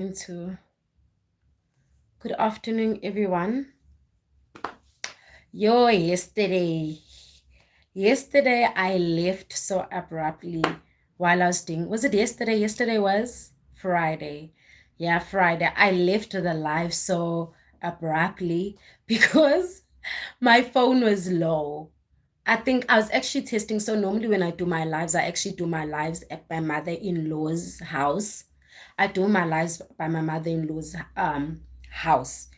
To good afternoon, everyone. Yesterday I left so abruptly while I was doing. Was it yesterday? Yesterday was Friday. Yeah, Friday. I left the live so abruptly because my phone was low. I think I was actually testing. So normally when I do my lives, I actually do my lives at my mother-in-law's house. I do my lives by my mother-in-law's house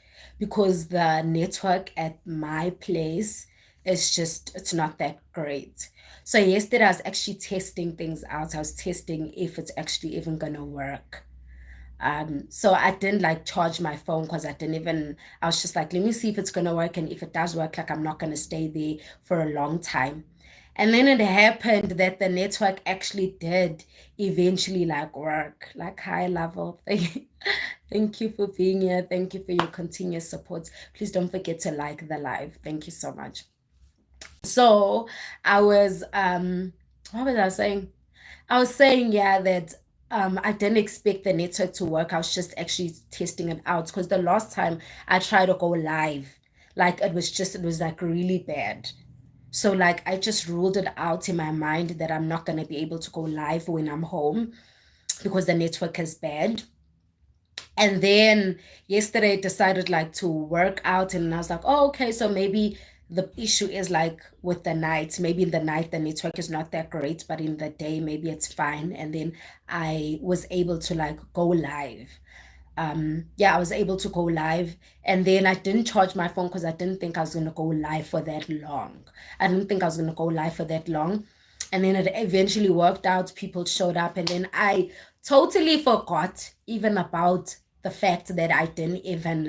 because the network at my place is just it's not that great. So yesterday I was actually testing things out. I was testing if it's actually even gonna work. So I didn't like charge my phone because I was just like, let me see if it's gonna work, and if it does work, like I'm not gonna stay there for a long time. And then it happened that the network actually did eventually like work, like high level. Thank you for being here. Thank you for your continuous support. Please don't forget to like the live. Thank you so much. So I was what was I saying? I was saying, yeah, that I didn't expect the network to work. I was just actually testing it out because the last time I tried to go live, like it was like really bad. So like I just ruled it out in my mind that I'm not gonna be able to go live when I'm home because the network is bad. And then yesterday I decided like to work out, and I was like, oh, okay, so maybe the issue is like with the night. Maybe in the night the network is not that great, but in the day maybe it's fine. And then I was able to like go live. Yeah, I was able to go live, and then I didn't charge my phone because I didn't think I was gonna go live for that long. I didn't think I was gonna go live for that long. And then it eventually worked out. People showed up, and then I totally forgot even about the fact that I didn't even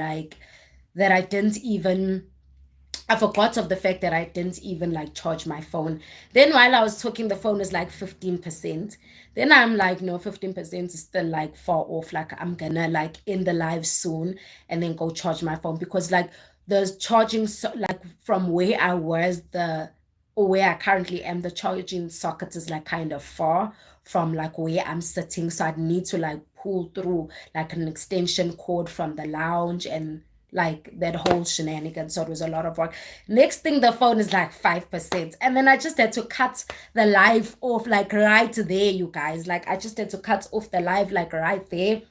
I forgot of the fact that I didn't even like charge my phone. Then while I was talking, the phone is like 15%. Then I'm like, no, 15% is still like far off. Like I'm gonna like end the live soon and then go charge my phone because like the charging like from where I was the or where I currently am, the charging socket is like kind of far from like where I'm sitting. So I'd need to like pull through like an extension cord from the lounge and like that whole shenanigan. So it was a lot of work. Next thing, the phone is like 5%. And then I just had to cut the live off like right there, you guys. Like I just had to cut off the live like right there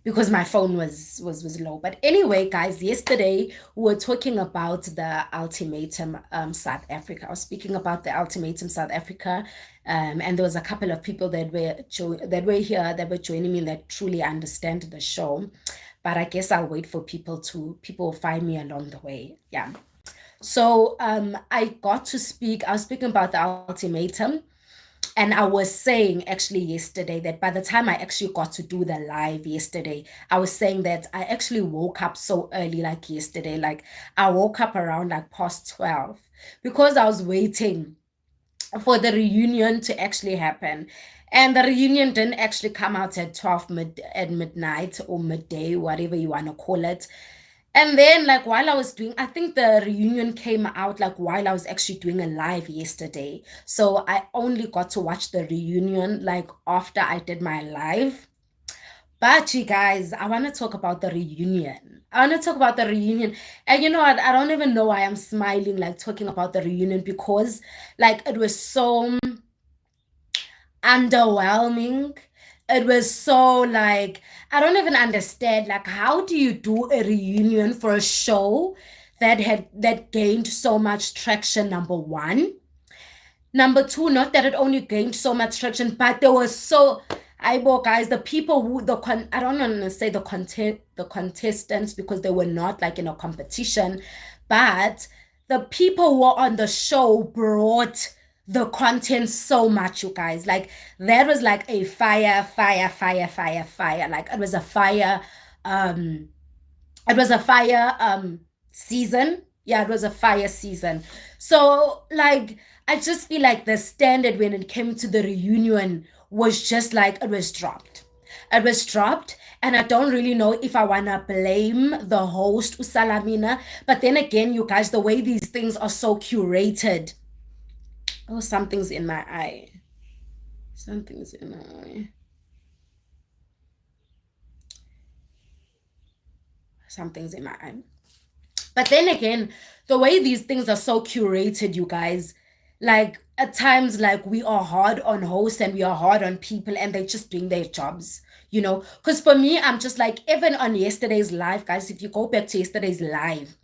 because my phone was low. But anyway, guys, yesterday we were talking about the ultimatum South Africa. I was speaking about the ultimatum South Africa, and there was a couple of people that were here that were joining me that truly understand the show. But I guess I'll wait for people will find me along the way. Yeah. So I got to speak. I was speaking about the ultimatum, and I was saying actually yesterday that by the time I actually got to do the live yesterday, I was saying that I actually woke up so early, like yesterday. Like I woke up around like past 12 because I was waiting for the reunion to actually happen. And the reunion didn't actually come out at at midnight or midday, whatever you want to call it. And then, like, while I was doing, I think the reunion came out like while I was actually doing a live yesterday. So I only got to watch the reunion like after I did my live. But you guys, I want to talk about the reunion. I want to talk about the reunion. And you know what? I don't even know why I'm smiling, like talking about the reunion because, like, it was so underwhelming. It was so like I don't even understand like how do you do a reunion for a show that gained so much traction, number one. Number two, not that it only gained so much traction, but there was so I guys, the people who I don't want to say the contestants because they were not like in a competition, but the people who were on the show brought the content so much, you guys. Like that was like a fire. Like um it was a fire season. Yeah, it was a fire season. So like I just feel like the standard when it came to the reunion was just like it was dropped. It was dropped, and I don't really know if I wanna blame the host Usalamina, but then again, you guys, the way these things are so curated. Oh, something's in my eye. Something's in my eye. Something's in my eye. But then again, the way these things are so curated, you guys, like at times, like we are hard on hosts and we are hard on people and they're just doing their jobs, you know? Because for me, I'm just like, even on yesterday's live, guys, if you go back to yesterday's live,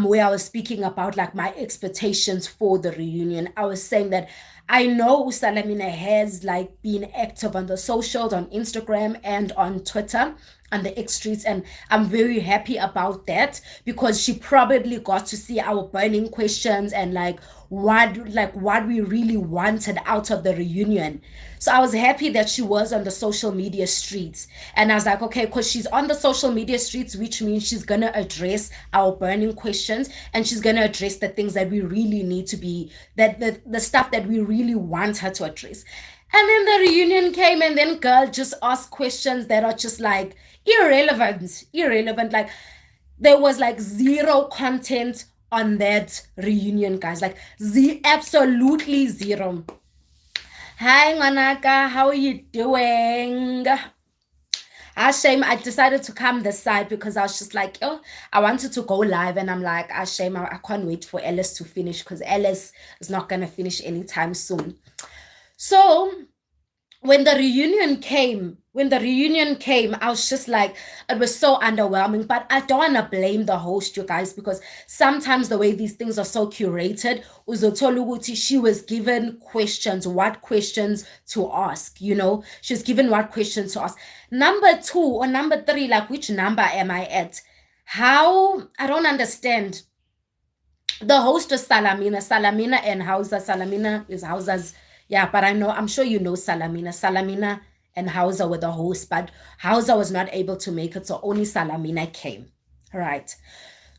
where I was speaking about like my expectations for the reunion. I was saying that I know Salamina has like been active on the socials, on Instagram and on Twitter, on the X streets, and I'm very happy about that because she probably got to see our burning questions and like what we really wanted out of the reunion. So I was happy that she was on the social media streets. And I was like, okay, because she's on the social media streets, which means she's going to address our burning questions and she's going to address the things that we really need to be, that the stuff that we really want her to address. And then the reunion came, and then girl just asked questions that are just like irrelevant. Like there was like zero content on that reunion, guys. Like absolutely zero. Hi, Manaka, how are you doing? Shame, I decided to come this side because I was just like, oh, I wanted to go live, and I'm like, shame, I can't wait for Alice to finish because Alice is not gonna finish anytime soon. So when the reunion came, I was just like, it was so underwhelming. But I don't want to blame the host, you guys, because sometimes the way these things are so curated, Uzotoluguti, she was given questions, what questions to ask, you know? She was given what questions to ask. Number 2 or number 3, like which number am I at? How? I don't understand. The host is Salamina and Hausa. Salamina is Hausa's. Yeah, but I'm sure you know Salamina. Salamina and Hausa were the hosts, but Hausa was not able to make it, so only Salamina came. All right.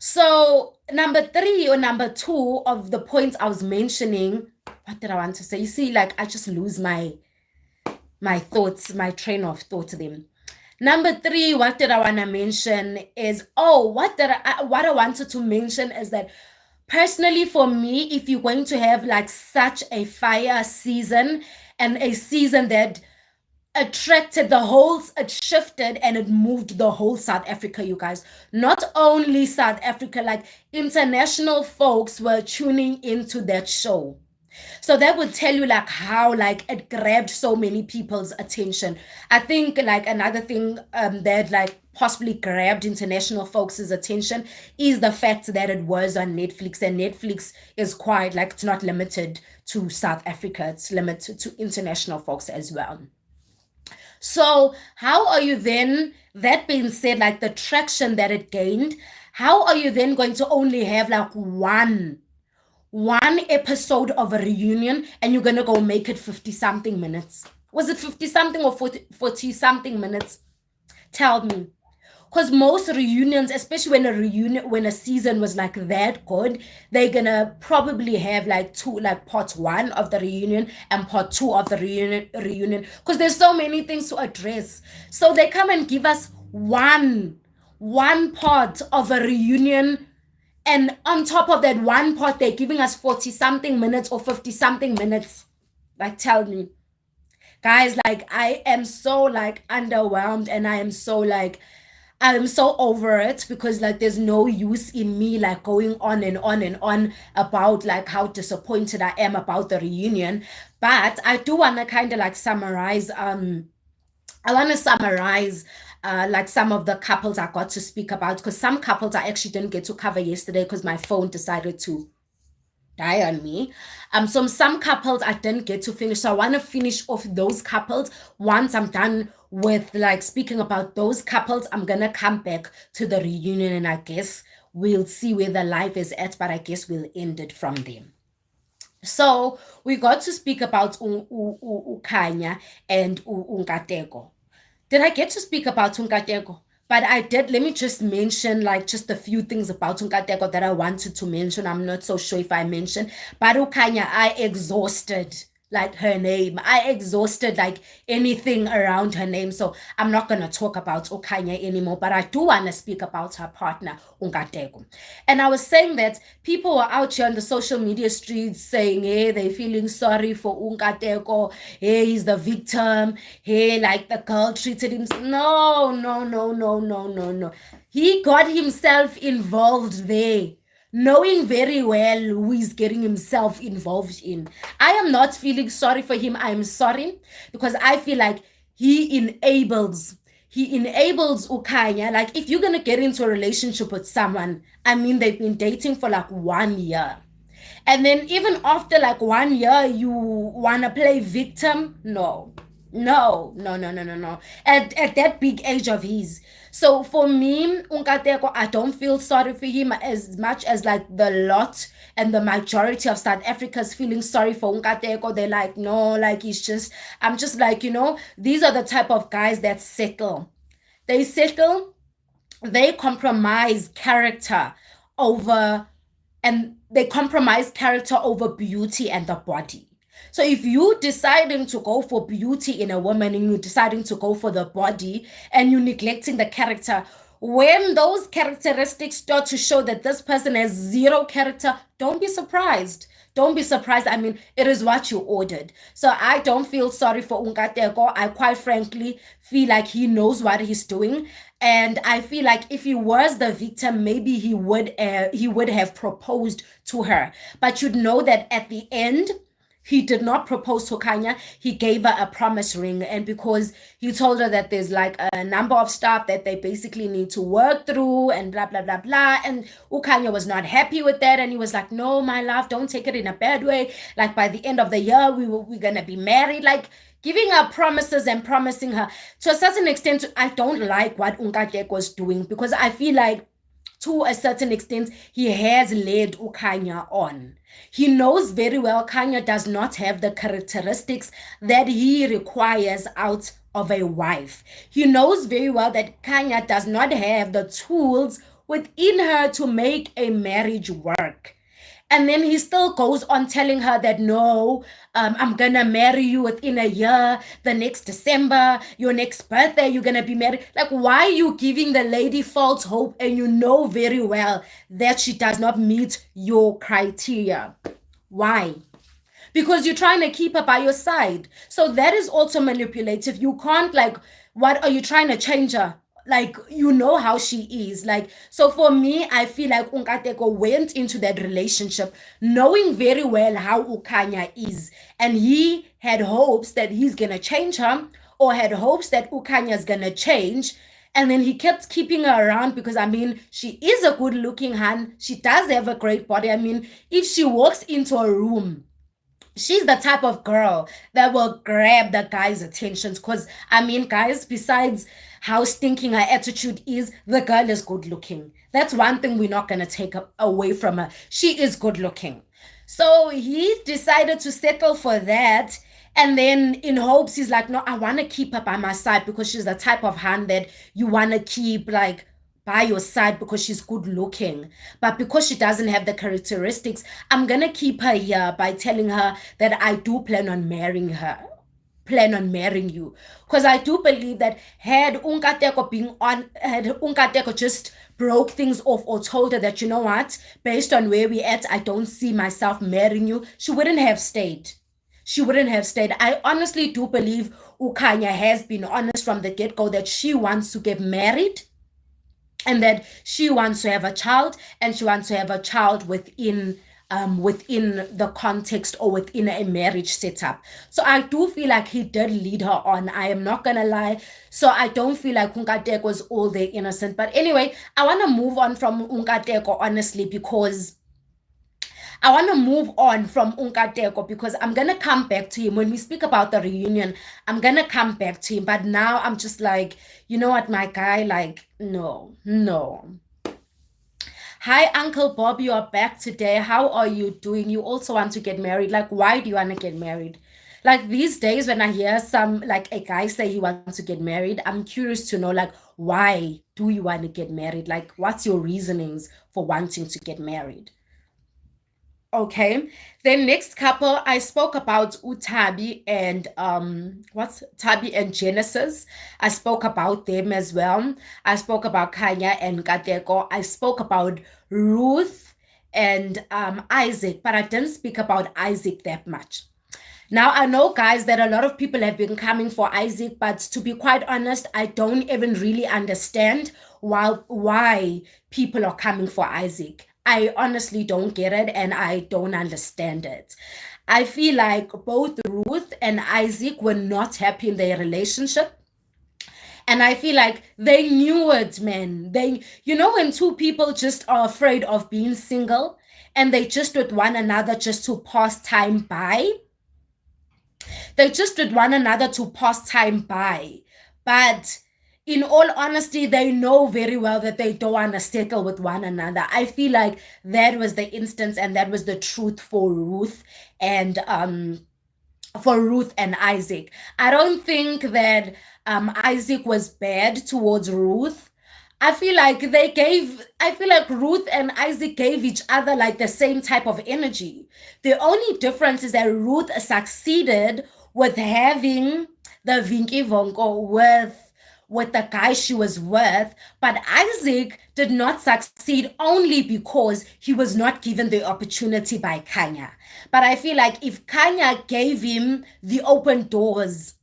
So number 3 or number 2 of the points I was mentioning, what did I want to say? You see, like I just lose my thoughts, my train of thought then. Number 3, what did I want to mention is, what I wanted to mention is that personally for me, if you're going to have like such a fire season and a season that attracted the whole, it shifted and it moved the whole South Africa, you guys. Not only South Africa, like international folks were tuning into that show. So that would tell you like how like it grabbed so many people's attention. I think like another thing that like possibly grabbed international folks' attention is the fact that it was on Netflix, and Netflix is quite like, it's not limited to South Africa, it's limited to international folks as well. So how are you then, that being said, like the traction that it gained, how are you then going to only have like one episode of a reunion and you're gonna go make it 50 something minutes? Was it 50 something or 40 something minutes? Tell me. Because most reunions, especially when a season was like that good, they're gonna probably have like two, like part 1 of the reunion and part 2 of the reunion, because there's so many things to address. So they come and give us one part of a reunion, and on top of that one part, they're giving us 40 something minutes or 50 something minutes. Like, tell me. Guys, like I am so like underwhelmed, and I'm so over it, because like there's no use in me like going on and on and on about like how disappointed I am about the reunion. But I do want to kind of like summarize like some of the couples I got to speak about, because some couples I actually didn't get to cover yesterday because my phone decided to die on me. So some couples I didn't get to finish. So I want to finish off those couples. Once I'm done with like speaking about those couples, I'm gonna come back to the reunion, and I guess we'll see where the life is at, but I guess we'll end it from there. So we got to speak about Ukanya and Unkateko. Did I get to speak about Unkateko? But I did. Let me just mention like just a few things about Unkateko that I wanted to mention. I'm not so sure if I mentioned. But Ukanya, I exhausted. like her name. I exhausted like anything around her name. So I'm not gonna talk about Okanya anymore, but I do wanna speak about her partner, Ungateko. And I was saying that people were out here on the social media streets saying, hey, they're feeling sorry for Ungateko, hey, he's the victim, hey, like the girl treated him. No, no, no, no, no, no, no. He got himself involved there, knowing very well who he's getting himself involved in. I am not feeling sorry for him. I am sorry because I feel like he enables Ukanya. Like, if you're gonna get into a relationship with someone, I mean, they've been dating for like 1 year. And then even after like 1 year, you wanna play victim? No. No, no, no, no, no, no. At that big age of his. So for me, Unkateko, I don't feel sorry for him as much as like the lot and the majority of South Africa's feeling sorry for Unkateko. They're like, no, like he's just, I'm just like, these are the type of guys that settle. They settle, they compromise character over, and they compromise character over beauty and the body. So if you deciding to go for beauty in a woman and you're deciding to go for the body and you're neglecting the character, when those characteristics start to show that this person has zero character, don't be surprised. Don't be surprised. I mean, it is what you ordered. So I don't feel sorry for Unkateko. I quite frankly feel like he knows what he's doing. And I feel like if he was the victim, maybe he would have proposed to her. But you'd know that at the end, he did not propose to Kanya. He gave her a promise ring. And because he told her that there's like a number of stuff that they basically need to work through and blah, blah, blah, blah. And Ukanya was not happy with that. And he was like, no, my love, don't take it in a bad way. Like, by the end of the year, we're going to be married. Like, giving her promises and promising her. To a certain extent, I don't like what Unkateko was doing because I feel like to a certain extent, he has led Ukanya on. He knows very well Kanya does not have the characteristics that he requires out of a wife. He knows very well that Kanya does not have the tools within her to make a marriage work. And then he still goes on telling her that no, I'm gonna marry you within a year, the next December, your next birthday, you're gonna be married. Like, why are you giving the lady false hope and you know very well that she does not meet your criteria? Why? Because you're trying to keep her by your side. So that is also manipulative. You can't, like, what are you trying to change her? Like, you know how she is. Like, so for me, I feel like Unkateko went into that relationship knowing very well how Ukanya is. And he had hopes that he's gonna change her, or had hopes that Ukanya's gonna change. And then he kept keeping her around because, I mean, she is a good looking hand. She does have a great body. I mean, if she walks into a room, she's the type of girl that will grab the guy's attention. Because, I mean, guys, besides how stinking her attitude is, the girl is good looking. That's one thing we're not going to take away from her. She is good looking. So he decided to settle for that. And then in hopes, he's like, no, I want to keep her by my side because she's the type of hand that you want to keep, like, by your side because she's good looking. But because she doesn't have the characteristics, I'm gonna keep her here by telling her that I do plan on marrying her. Plan on marrying you. Because I do believe that had Unkateko just broke things off or told her that, you know what, based on where we're at, I don't see myself marrying you, she wouldn't have stayed. She wouldn't have stayed. I honestly do believe Ukanya has been honest from the get-go that she wants to get married and that she wants to have a child, and she wants to have a child within the context or within a marriage setup. So I do feel like he did lead her on. I am not gonna lie. So I don't feel like Unkateko was all there innocent. But anyway, I want to move on from Unkateko, honestly, because I want to move on from Unkateko because I'm going to come back to him. When we speak about the reunion, I'm going to come back to him. But now I'm just like, you know what, my guy? Like, no, no. Hi, Uncle Bob, you are back today. How are you doing? You also want to get married. Like, why do you want to get married? Like, these days, when I hear like a guy say he wants to get married, I'm curious to know, like, why do you want to get married? Like, what's your reasonings for wanting to get married? Okay. Then next couple, I spoke about Utabi and what's Tabi and Genesis. I spoke about them as well. I spoke about Kanya and Kateko. I spoke about Ruth and Isaac, but I didn't speak about Isaac that much. Now, I know, guys, that a lot of people have been coming for Isaac, but to be quite honest, I don't even really understand why people are coming for Isaac. I honestly don't get it and I don't understand it. I feel like both Ruth and Isaac were not happy in their relationship. And I feel like they knew it, man. When two people just are afraid of being single and they just with one another just to pass time by, they just with one another to pass time by. But in all honesty, they know very well that they don't want to settle with one another. I feel like that was the instance and that was the truth for Ruth and Isaac. I don't think that Isaac was bad towards Ruth. I feel like Ruth and Isaac gave each other like the same type of energy. The only difference is that Ruth succeeded with having the Vinky Vonko with the guy she was with, but Isaac did not succeed only because he was not given the opportunity by Kanya. But I feel like if Kanya gave him the open doors,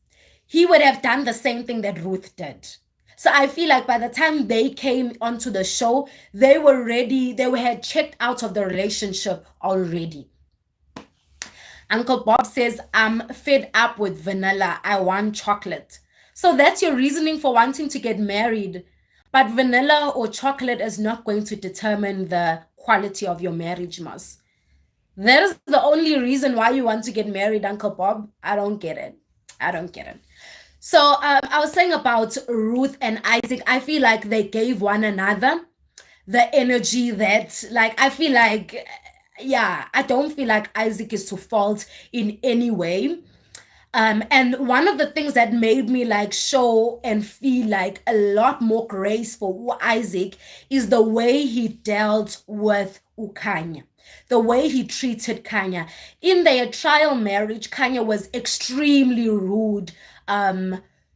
he would have done the same thing that Ruth did. So I feel like by the time they came onto the show, they were ready, had checked out of the relationship already. Uncle Bob says, I'm fed up with vanilla. I want chocolate. So that's your reasoning for wanting to get married. But vanilla or chocolate is not going to determine the quality of your marriage, Moss. That is the only reason why you want to get married, Uncle Bob. I don't get it. I don't get it. So I was saying about Ruth and Isaac, I feel like they gave one another the energy that, like, I feel like, yeah, I don't feel like Isaac is to fault in any way. And one of the things that made me like show and feel like a lot more grace for Isaac is the way he dealt with Ukanya, the way he treated Kanya. In their trial marriage, Kanya was extremely rude.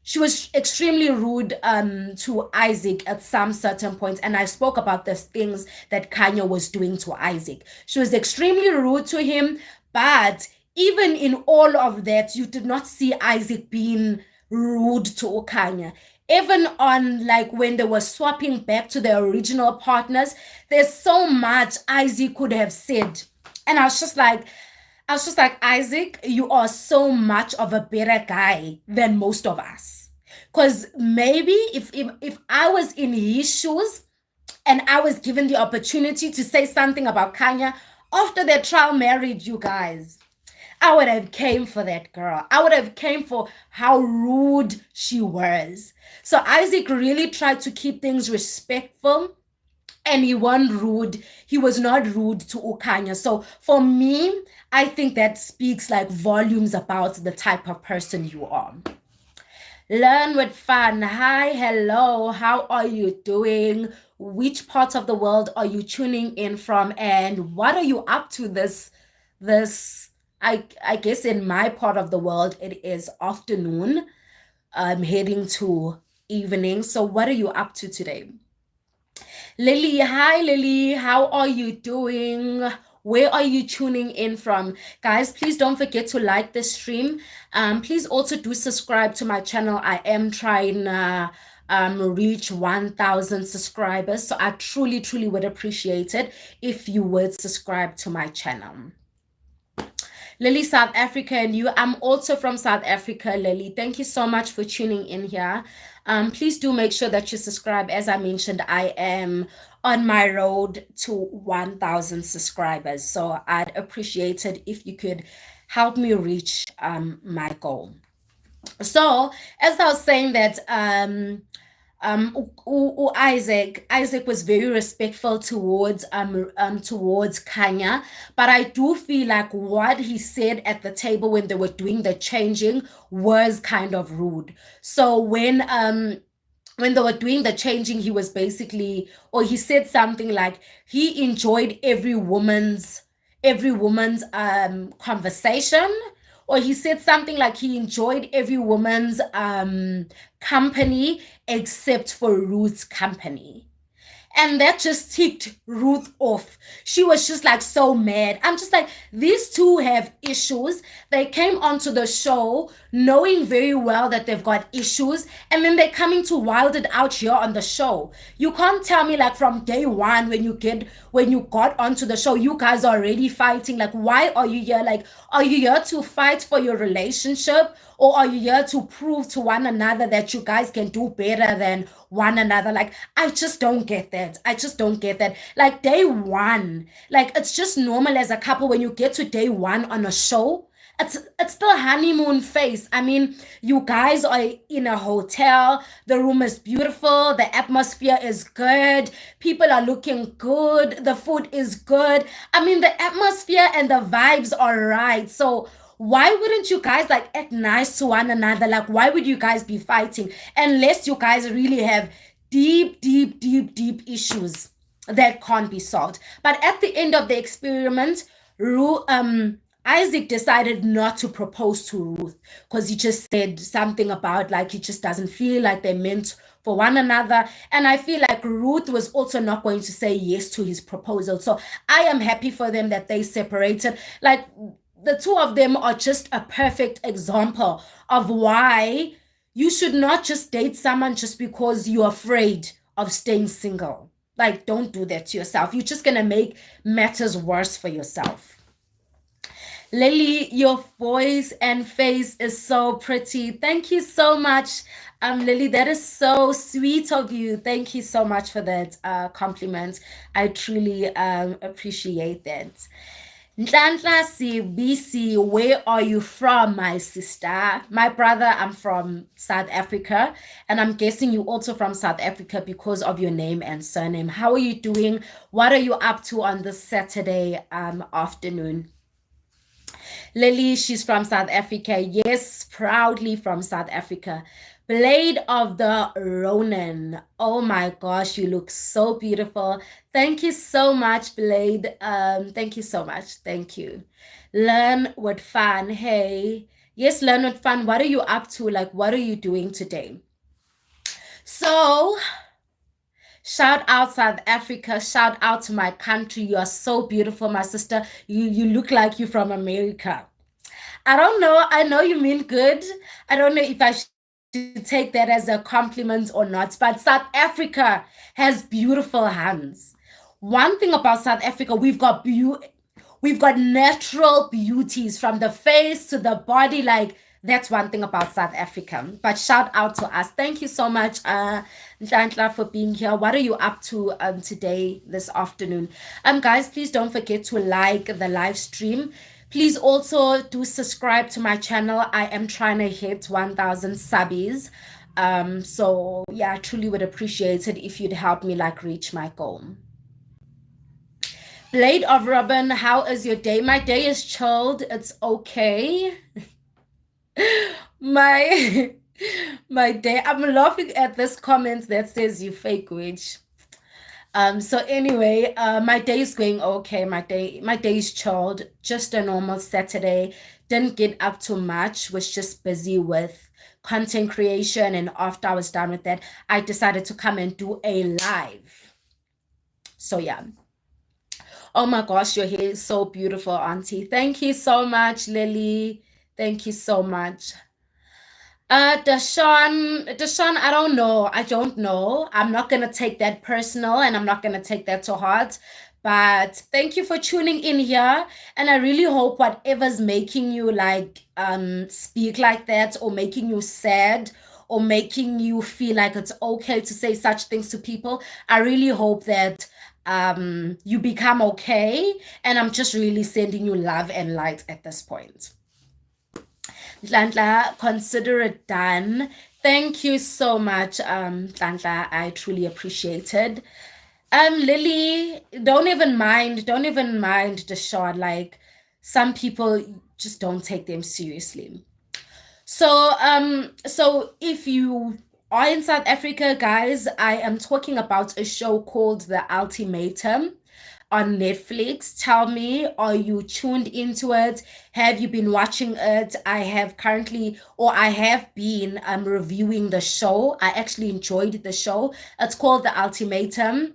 She was extremely rude to Isaac at some certain points. And I spoke about the things that Kanya was doing to Isaac. She was extremely rude to him, but even in all of that, you did not see Isaac being rude to Okanya. Even on like when they were swapping back to their original partners, there's so much Isaac could have said. And I was just like, Isaac, you are so much of a better guy than most of us. Because maybe if I was in his shoes and I was given the opportunity to say something about Kanya after their trial marriage, you guys, I would have came for that girl. I would have came for how rude she was. So Isaac really tried to keep things respectful, and he wasn't rude. He was not rude to Okanya. So for me, I think that speaks like volumes about the type of person you are. Learn with fun. Hi, hello. How are you doing? Which part of the world are you tuning in from? And what are you up to this I guess in my part of the world it is afternoon. I'm heading to evening. So what are you up to today? Lily, hi Lily, how are you doing? Where are you tuning in from? Guys, please don't forget to like the stream. Please also do subscribe to my channel. I am trying reach 1,000 subscribers. So I truly, truly would appreciate it if you would subscribe to my channel. Lily, South Africa, and you. I'm also from South Africa, Lily. Thank you so much for tuning in here. Please do make sure that you subscribe. As I mentioned, I am on my road to 1,000 subscribers. So I'd appreciate it if you could help me reach my goal. So as I was saying that Isaac was very respectful towards Kanya, but I do feel like what he said at the table when they were doing the changing was kind of rude. So when they were doing the changing, he was basically, or he said something like he enjoyed every woman's every woman's conversation, or he said something like he enjoyed every woman's company except for Ruth's company. And that just ticked Ruth off. She was just like so mad. I'm just like, these two have issues. They came onto the show knowing very well that they've got issues, and then they're coming to wild it out here on the show. You can't tell me like from day one when you got onto the show, you guys are already fighting. Like, why are you here? Like, are you here to fight for your relationship? Or are you here to prove to one another that you guys can do better than one another? Like, I just don't get that. I just don't get that. Like, day one, like, it's just normal as a couple when you get to day one on a show. It's the honeymoon phase. I mean, you guys are in a hotel. The room is beautiful. The atmosphere is good. People are looking good. The food is good. I mean, the atmosphere and the vibes are right. So why wouldn't you guys like act nice to one another? Like, why would you guys be fighting unless you guys really have deep issues that can't be solved? But at the end of the experiment, Isaac decided not to propose to Ruth because he just said something about like he just doesn't feel like they're meant for one another. And I feel like Ruth was also not going to say yes to his proposal. So I am happy for them that they separated. Like, the two of them are just a perfect example of why you should not just date someone just because you're afraid of staying single. Like, don't do that to yourself. You're just going to make matters worse for yourself. Lily, your voice and face is so pretty. Thank you so much, Lily. That is so sweet of you. Thank you so much for that compliment. I truly appreciate that. Nhlanhla Sibisi, where are you from, my sister? My brother, I'm from South Africa, and I'm guessing you also from South Africa because of your name and surname. How are you doing? What are you up to on this Saturday afternoon? Lily, she's from South Africa. Yes, proudly from South Africa. Blade of the Ronin. Oh my gosh, you look so beautiful. Thank you so much, Blade. Thank you so much. Thank you. Learn with fun. Hey. Yes, learn with fun. What are you up to? Like, what are you doing today? So, shout out South Africa. Shout out to my country. You are so beautiful, my sister. You look like you're from America. I don't know. I know you mean good. I don't know if I should take that as a compliment or not, but South Africa has beautiful hands. One thing about South Africa, we've got natural beauties from the face to the body. Like, that's one thing about South Africa. But shout out to us. Thank you so much, Nhlanhla, for being here. What are you up to today, this afternoon? Guys, please don't forget to like the live stream. Please also do subscribe to my channel. I am trying to hit 1,000 subbies. So yeah, I truly would appreciate it if you'd help me like reach my goal. Blade of Robin, how is your day? My day is chilled. It's okay. my my day. I'm laughing at this comment that says you fake witch. So anyway, my day is going okay. My day is chilled. Just a normal Saturday. Didn't get up too much. Was just busy with content creation, and after I was done with that, I decided to come and do a live. So yeah. Oh my gosh, your hair is so beautiful, Auntie. Thank you so much, Lily. Thank you so much. Deshaun, I don't know. I don't know. I'm not gonna take that personal and I'm not gonna take that to heart. But thank you for tuning in here. And I really hope whatever's making you like speak like that, or making you sad, or making you feel like it's okay to say such things to people, I really hope that you become okay. And I'm just really sending you love and light at this point. Nhlanhla, consider it done. Thank you so much, Nhlanhla. I truly appreciate it. Lily, don't even mind the shot. Like, some people just don't take them seriously. So if you are in South Africa, guys, I am talking about a show called The Ultimatum. on Netflix. Tell me, are you tuned into it? Have you been watching it? I have currently, or I have been reviewing the show. I actually enjoyed the show. It's called The Ultimatum,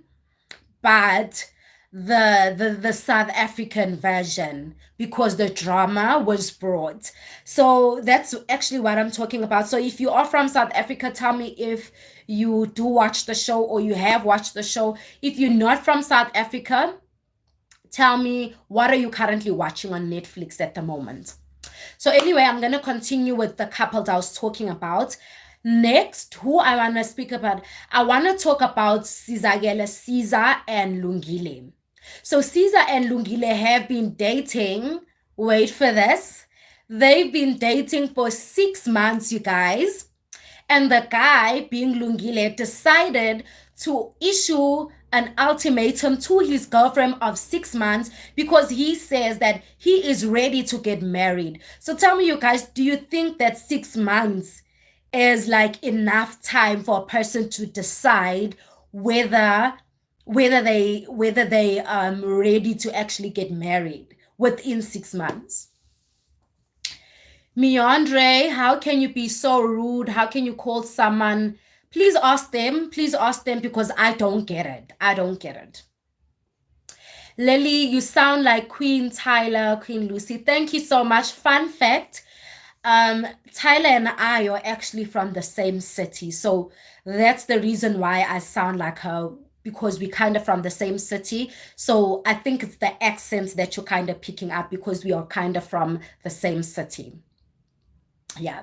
but the South African version, because the drama was brought. So that's actually what I'm talking about. So if you are from South Africa, tell me if you do watch the show or you have watched the show. If you're not from South Africa, tell me, what are you currently watching on Netflix at the moment? So anyway, I'm going to continue with the couples I was talking about. Next, who I want to speak about, I want to talk about Caesar and Lungile. So Caesar and Lungile have been dating. Wait for this. They've been dating for 6 months, you guys. And the guy, being Lungile, decided to issue an ultimatum to his girlfriend of 6 months because he says that he is ready to get married. So tell me, you guys, do you think that 6 months is like enough time for a person to decide whether they ready to actually get married within 6 months? Meandre, how can you be so rude? How can you call someone? Please ask them. Please ask them because I don't get it. I don't get it. Lily, you sound like Queen Tyler, Queen Lucy. Thank you so much. Fun fact, Tyler and I are actually from the same city. So that's the reason why I sound like her, because we kind of from the same city. So I think it's the accents that you're kind of picking up because we are kind of from the same city. Yeah.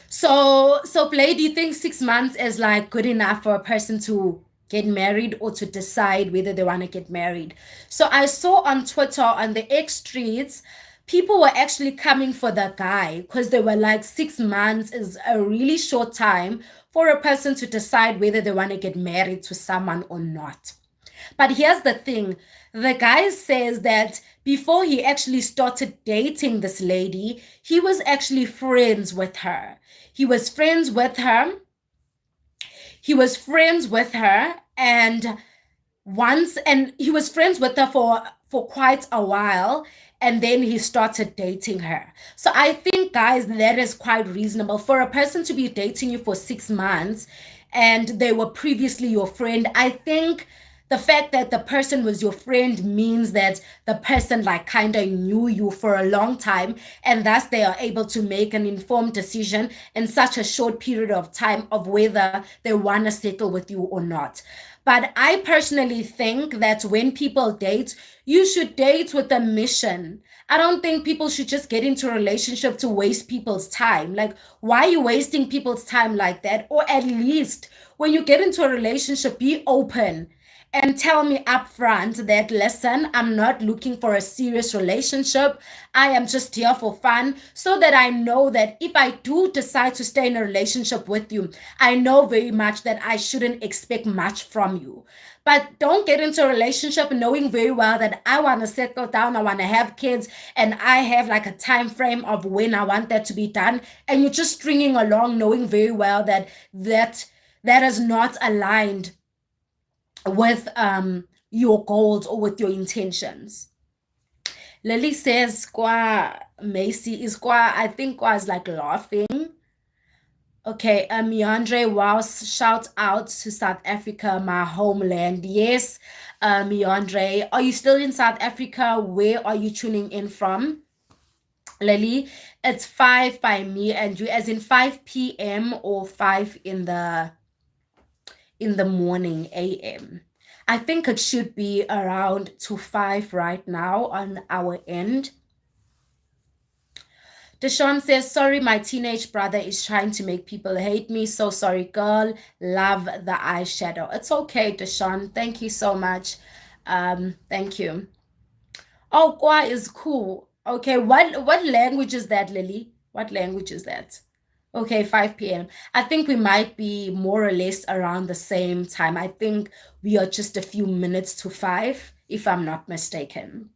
So Play, do you think 6 months is like good enough for a person to get married or to decide whether they want to get married? So I saw on Twitter on the X streets, people were actually coming for the guy because they were like 6 months is a really short time for a person to decide whether they want to get married to someone or not. But here's the thing, the guy says that before he actually started dating this lady, he was actually friends with her. He was friends with her. He was friends with her and he was friends with her for quite a while, and then he started dating her. So I think, guys, that is quite reasonable for a person to be dating you for 6 months and they were previously your friend. I think the fact that the person was your friend means that the person like kind of knew you for a long time, and thus they are able to make an informed decision in such a short period of time of whether they want to settle with you or not. But I personally think that when people date, you should date with a mission. I don't think people should just get into a relationship to waste people's time. Like, why are you wasting people's time like that? Or at least when you get into a relationship, be open and tell me upfront that, listen, I'm not looking for a serious relationship. I am just here for fun, so that I know that if I do decide to stay in a relationship with you, I know very much that I shouldn't expect much from you. But don't get into a relationship knowing very well that I want to settle down, I want to have kids, and I have like a time frame of when I want that to be done. And you're just stringing along knowing very well that is not aligned with your goals or with your intentions. Lily says Kwa Macy is Kwa, I think Kwa is like laughing. Okay, Meandre, wow, shout out to South Africa, my homeland. Yes, Meandre, are you still in South Africa? Where are you tuning in from? Lily, it's 5 by me and you, as in 5 p.m. or 5 in the morning a.m. I think it should be around to 5 right now on our end. Deshaun says, sorry, my teenage brother is trying to make people hate me. So sorry, girl. Love the eyeshadow. It's okay, Deshaun. Thank you so much. Thank you. Oh, Kwa is cool. Okay, what language is that, Lily? What language is that? Okay, 5 p.m. I think we might be more or less around the same time. I think we are just a few minutes to 5, if I'm not mistaken.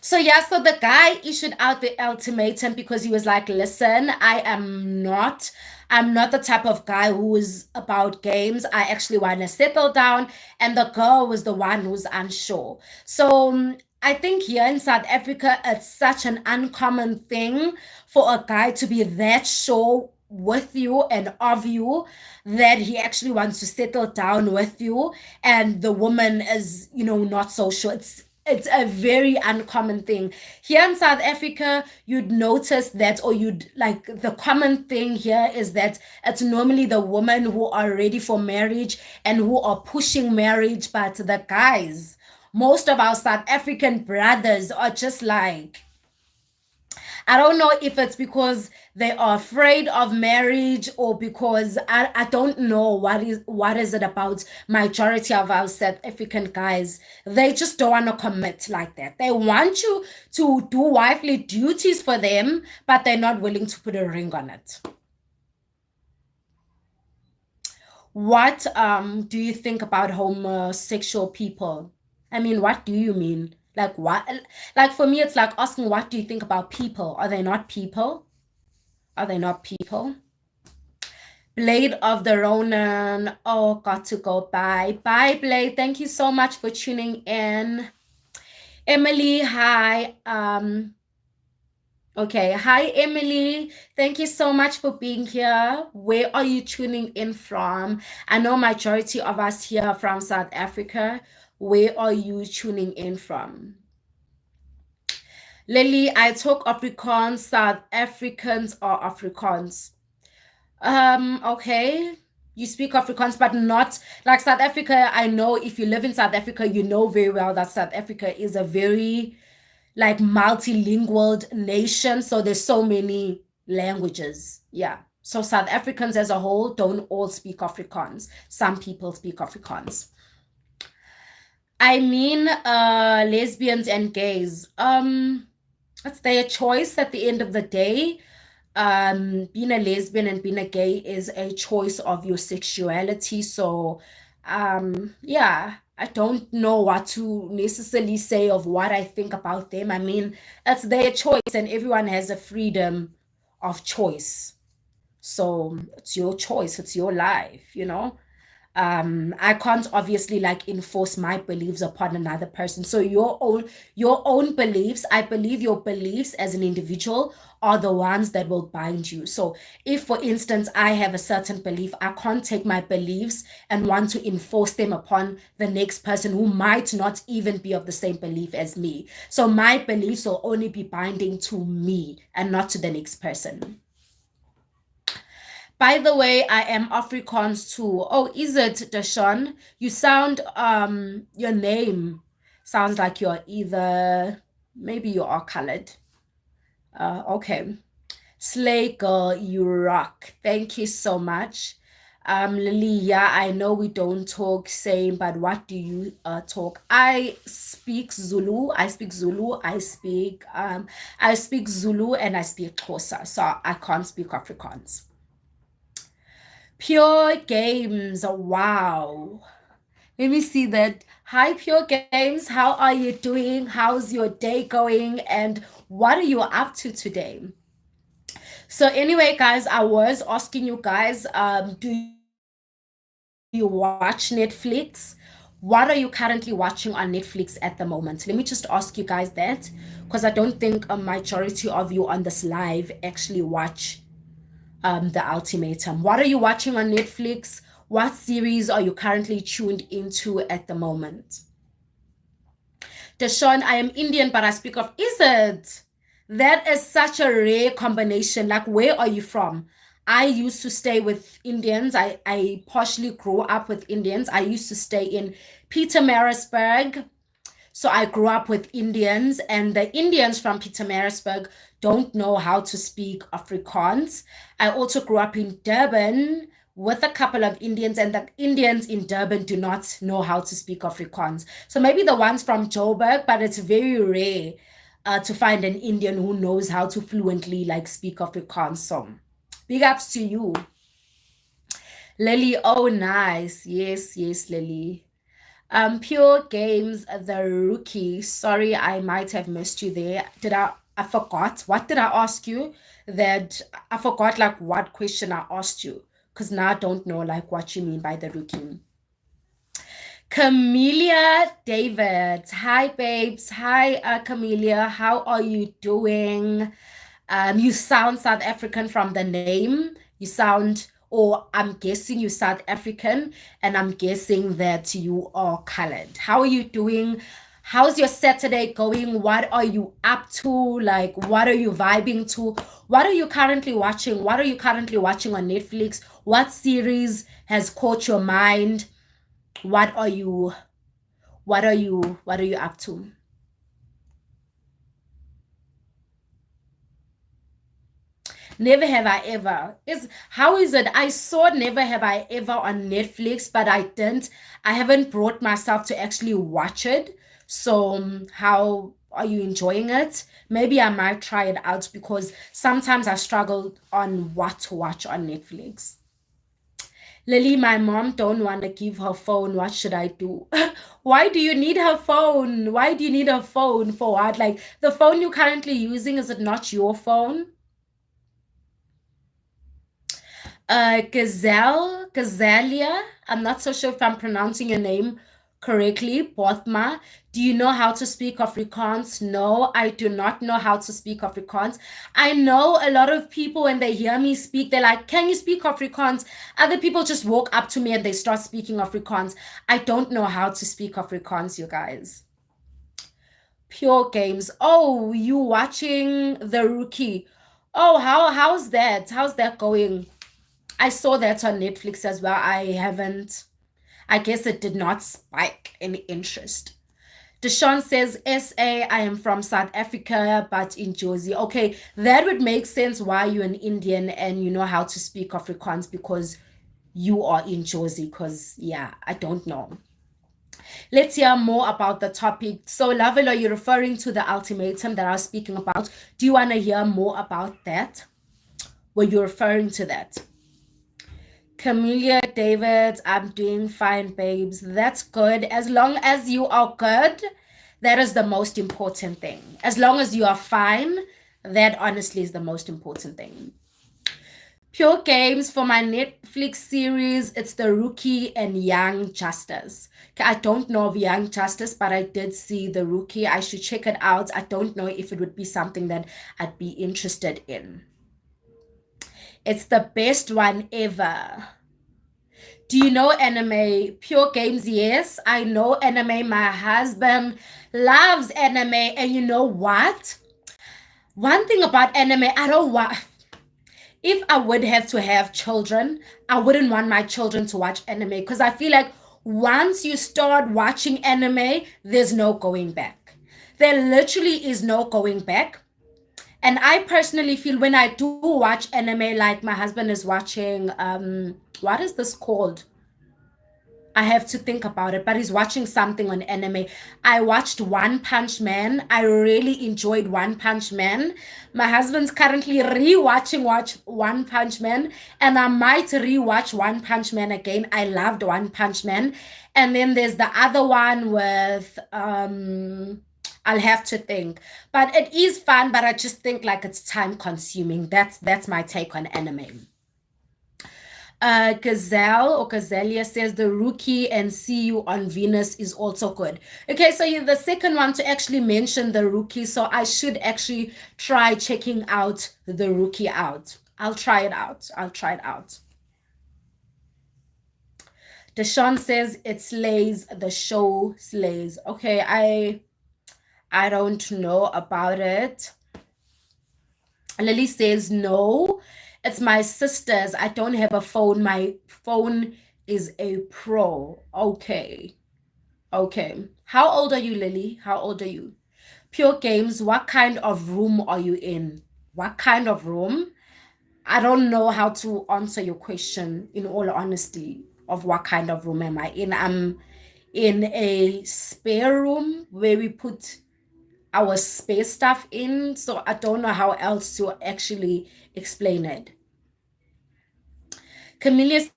So yeah, so the guy issued out the ultimatum because he was like, "Listen, I'm not the type of guy who is about games. I actually want to settle down." And the girl was the one who's unsure. So I think here in South Africa, it's such an uncommon thing for a guy to be that sure with you and of you that he actually wants to settle down with you, and the woman is, not so sure. It's a very uncommon thing. Here in South Africa, you'd notice that, or you'd like, the common thing here is that it's normally the women who are ready for marriage and who are pushing marriage, but the guys, most of our South African brothers are just like, I don't know if it's because they are afraid of marriage, or because I don't know what is it about majority of our South African guys. They just don't want to commit like that. They want you to do wifely duties for them, but they're not willing to put a ring on it. What do you think about homosexual people? I mean, what do you mean? Like what? Like for me, it's like asking, what do you think about people? Are they not people? Are they not people? Blade of the Ronan. Oh, got to go. Bye. Bye, Blade. Thank you so much for tuning in. Emily, hi. Okay. Hi, Emily. Thank you so much for being here. Where are you tuning in from? I know majority of us here are from South Africa. Where are you tuning in from? Lily, I talk Afrikaans. South Africans are Afrikaans. Okay. You speak Afrikaans, but not like South Africa. I know if you live in South Africa, you know very well that South Africa is a very like multilingual nation. So there's so many languages. Yeah. So South Africans as a whole don't all speak Afrikaans. Some people speak Afrikaans. I mean, lesbians and gays. It's their choice at the end of the day. Being a lesbian and being a gay is a choice of your sexuality. So, yeah, I don't know what to necessarily say of what I think about them. I mean, it's their choice, and everyone has a freedom of choice. So it's your choice, it's your life. I can't obviously like enforce my beliefs upon another person. So your own beliefs, I believe your beliefs as an individual are the ones that will bind you. So if for instance I have a certain belief, I can't take my beliefs and want to enforce them upon the next person who might not even be of the same belief as me. So my beliefs will only be binding to me and not to the next person. By the way, I am Afrikaans too. Oh, is it, Deshaun? You sound your name sounds like you're either, maybe you are colored. Okay. Slay girl, you rock. Thank you so much. Lily, yeah, I know we don't talk same, but what do you talk? I speak Zulu and I speak Xhosa, so I can't speak Afrikaans. Pure Games. Wow. Let me see that. Hi, Pure Games. How are you doing? How's your day going? And what are you up to today? So, anyway, guys, I was asking you guys, do you watch Netflix? What are you currently watching on Netflix at the moment? Let me just ask you guys that, because I don't think a majority of you on this live actually watch the ultimatum. What are you watching on Netflix? What series are you currently tuned into at the moment? Deshaun, I am Indian, but I speak of. Is it? That is such a rare combination. Like, where are you from? I used to stay with Indians. I partially grew up with Indians. I used to stay in Pietermaritzburg. So I grew up with Indians, and the Indians from Pietermaritzburg don't know how to speak Afrikaans. I also grew up in Durban with a couple of Indians, and the Indians in Durban do not know how to speak Afrikaans. So maybe the ones from Joburg, but it's very rare to find an Indian who knows how to fluently like speak Afrikaans. So big ups to you. Lily, oh nice. Yes, yes, Lily. Pure Games, The Rookie. Sorry, I might have missed you there. I forgot. What did I ask you? That I forgot like what question I asked you. Because now I don't know like what you mean by the rookie. Camelia David. Hi, babes. Hi, Camelia. How are you doing? You sound South African from the name. You sound, or I'm guessing you South African, and I'm guessing that you are colored. How are you doing? How's your Saturday going? What are you up to? Like, what are you vibing to? What are you currently watching? What are you currently watching on Netflix? What series has caught your mind? What are you what are you up to? Never Have I Ever. Is how is it? I saw Never Have I Ever on Netflix, but I haven't brought myself to actually watch it. So, how are you enjoying it? Maybe I might try it out because sometimes I struggle on what to watch on Netflix. Lily, my mom don't want to give her phone. What should I do? Why do you need her phone? Why do you need her phone for what? Like the phone you're currently using, is it not your phone? Gazalia. I'm not so sure if I'm pronouncing your name correctly. Bothma. Do you know how to speak Afrikaans? No, I do not know how to speak Afrikaans. I know a lot of people when they hear me speak, they're like, "Can you speak Afrikaans?" Other people just walk up to me and they start speaking Afrikaans. I don't know how to speak Afrikaans, you guys. Pure Games. Oh, you watching The Rookie? Oh, how's that? How's that going? I saw that on Netflix as well. I guess it did not spike any interest. Deshaun says, SA, I am from South Africa, but in Jersey. Okay, that would make sense why you're an Indian and you know how to speak Afrikaans because you are in Jersey. Because, yeah, I don't know. Let's hear more about the topic. So, Lavelle, are you referring to the ultimatum that I was speaking about? Do you want to hear more about that? Were you referring to that? Camelia David, I'm doing fine, babes. That's good. As long as you are good, that is the most important thing. As long as you are fine, that honestly is the most important thing. Pure Games for my Netflix series, it's The Rookie and Young Justice. Okay, I don't know of Young Justice, but I did see The Rookie. I should check it out. I don't know if it would be something that I'd be interested in. It's the best one ever. Do you know anime? Pure Games, yes. I know anime. My husband loves anime. And you know what? One thing about anime, I don't want. If I would have to have children, I wouldn't want my children to watch anime because I feel like once you start watching anime, there's no going back. There literally is no going back. And I personally feel when I do watch anime, like my husband is watching, what is this called? I have to think about it, but he's watching something on anime. I watched One Punch Man. I really enjoyed One Punch Man. My husband's currently watch One Punch Man, and I might rewatch One Punch Man again. I loved One Punch Man. And then there's the other one with I'll have to think. But it is fun, but I just think like it's time consuming. That's my take on anime. Gazelle or Gazelia says The Rookie and See You on Venus is also good. Okay, so you're the second one to actually mention The Rookie, so I should actually try checking out The Rookie out. I'll try it out. I'll try it out. Deshaun says it slays, the show slays. Okay, I don't know about it. Lily says no. It's my sister's. I don't have a phone. My phone is a Pro. Okay. Okay. How old are you, Lily? How old are you? Pure Games, what kind of room are you in? What kind of room? I don't know how to answer your question in all honesty of what kind of room am I in. I'm in a spare room where we put our space stuff in, so I don't know how else to actually explain it. Camellia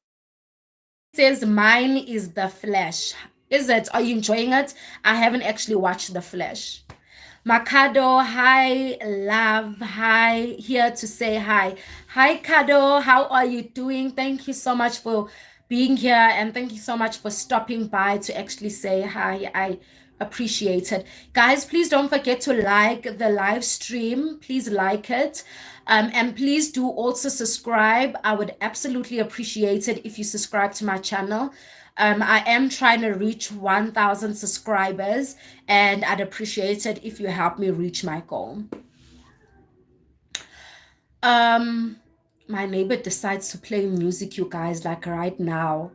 says mine is the Flash. Is it? Are you enjoying it? I haven't actually watched The Flash. Makado, hi, love, hi, here to say hi. Hi, Kado, how are you doing? Thank you so much for being here and thank you so much for stopping by to actually say hi. I appreciate it. Guys, please don't forget to like the live stream. Please like it. And please do also subscribe. I would absolutely appreciate it if you subscribe to my channel. I am trying to reach 1,000 subscribers, and I'd appreciate it if you help me reach my goal. My neighbor decides to play music, you guys, like right now.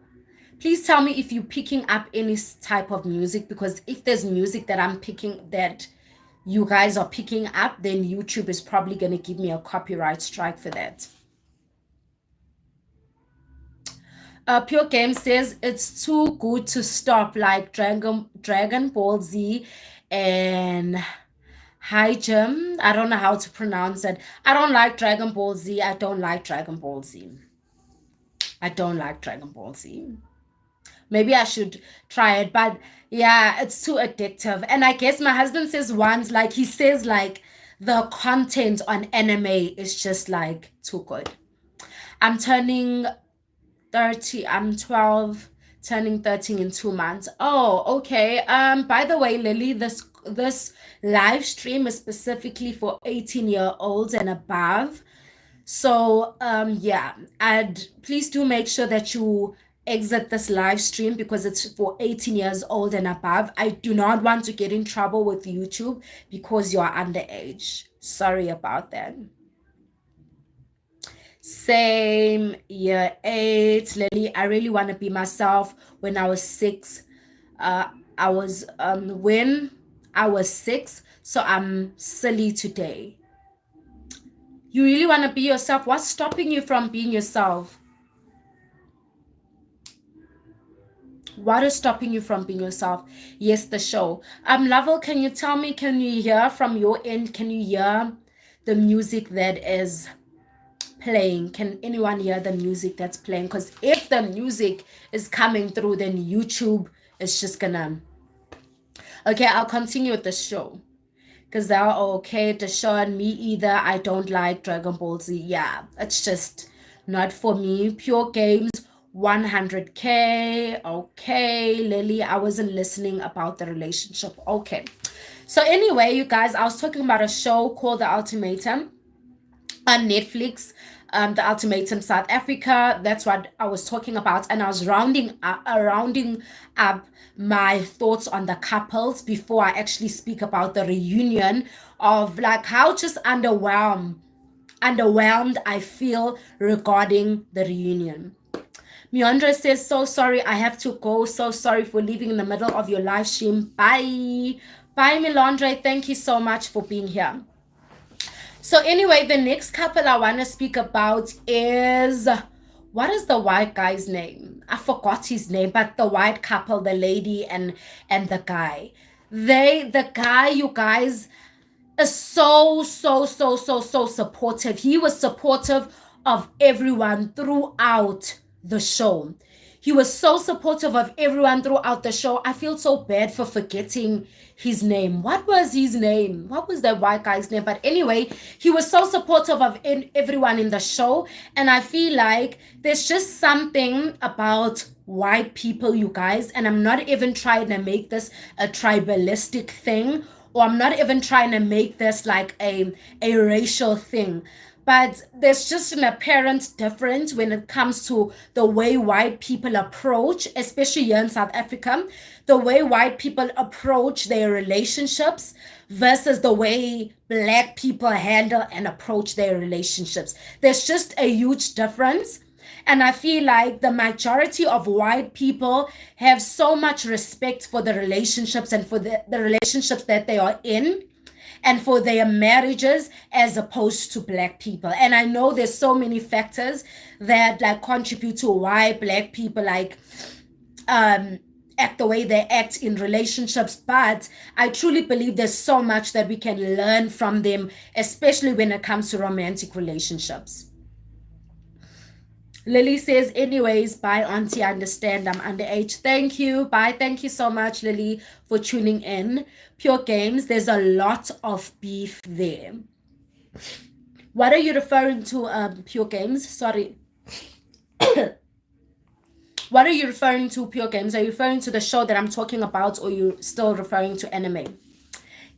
Please tell me if you're picking up any type of music, because if there's music that I'm picking that you guys are picking up, then YouTube is probably going to give me a copyright strike for that. Pure Game says it's too good to stop, like Dragon Ball Z and Hi Jim. I don't know how to pronounce it. I don't like Dragon Ball Z. I don't like Dragon Ball Z. I don't like Dragon Ball Z. Maybe I should try it, but yeah, it's too addictive. And I guess my husband says once, like he says, like the content on anime is just like too good. I'm turning 30. I'm 12, turning 13 in 2 months. Oh, okay. By the way, Lily, this live stream is specifically for 18-year-olds and above. So yeah, and please do make sure that you exit this live stream because it's for 18 years old and above. I do not want to get in trouble with YouTube because you're underage. Sorry about that. Same, year 8, Lily. I really want to be myself. When I was 6, I was when I was 6, so I'm silly today. You really want to be yourself? What's stopping you from being yourself? What is stopping you from being yourself? Yes, the show. Lovell, can you tell me, can you hear from your end? Can you hear the music that is playing? Can anyone hear the music that's playing? Because if the music is coming through, then YouTube is just gonna... Okay, I'll continue with the show. Because they're okay, the show and me either. I don't like Dragon Ball Z. Yeah, it's just not for me. Pure Games, 100K. Okay, Lily, I wasn't listening about the relationship. Okay. So anyway, you guys, I was talking about a show called The Ultimatum on Netflix. The Ultimatum South Africa. That's what I was talking about, and I was rounding up my thoughts on the couples before I actually speak about the reunion, of like how just underwhelmed I feel regarding the reunion. Meandra says, so sorry, I have to go. So sorry for leaving in the middle of your live stream. Bye. Bye, Melandre. Thank you so much for being here. So anyway, the next couple I want to speak about is, what is the white guy's name? I forgot his name, but the white couple, the lady and the guy. The guy, you guys, is so supportive. He was supportive of everyone throughout the show. He was so supportive of everyone throughout the show. I feel so bad for forgetting his name. What was his name? What was that white guy's name? But anyway, he was so supportive of everyone in the show. And I feel like there's just something about white people, you guys. And I'm not even trying to make this a tribalistic thing, or I'm not even trying to make this like a racial thing. But there's just an apparent difference when it comes to the way white people approach, especially here in South Africa, the way white people approach their relationships versus the way Black people handle and approach their relationships. There's just a huge difference. And I feel like the majority of white people have so much respect for the relationships and for the relationships that they are in, and for their marriages, as opposed to Black people. And I know there's so many factors that like contribute to why Black people like act the way they act in relationships, but I truly believe there's so much that we can learn from them, especially when it comes to romantic relationships. Lily says, anyways, bye, auntie. I understand I'm underage. Thank you. Bye. Thank you so much, Lily, for tuning in. Pure Games, there's a lot of beef there. What are you referring to, Pure Games? Sorry. What are you referring to, Pure Games? Are you referring to the show that I'm talking about, or are you still referring to anime?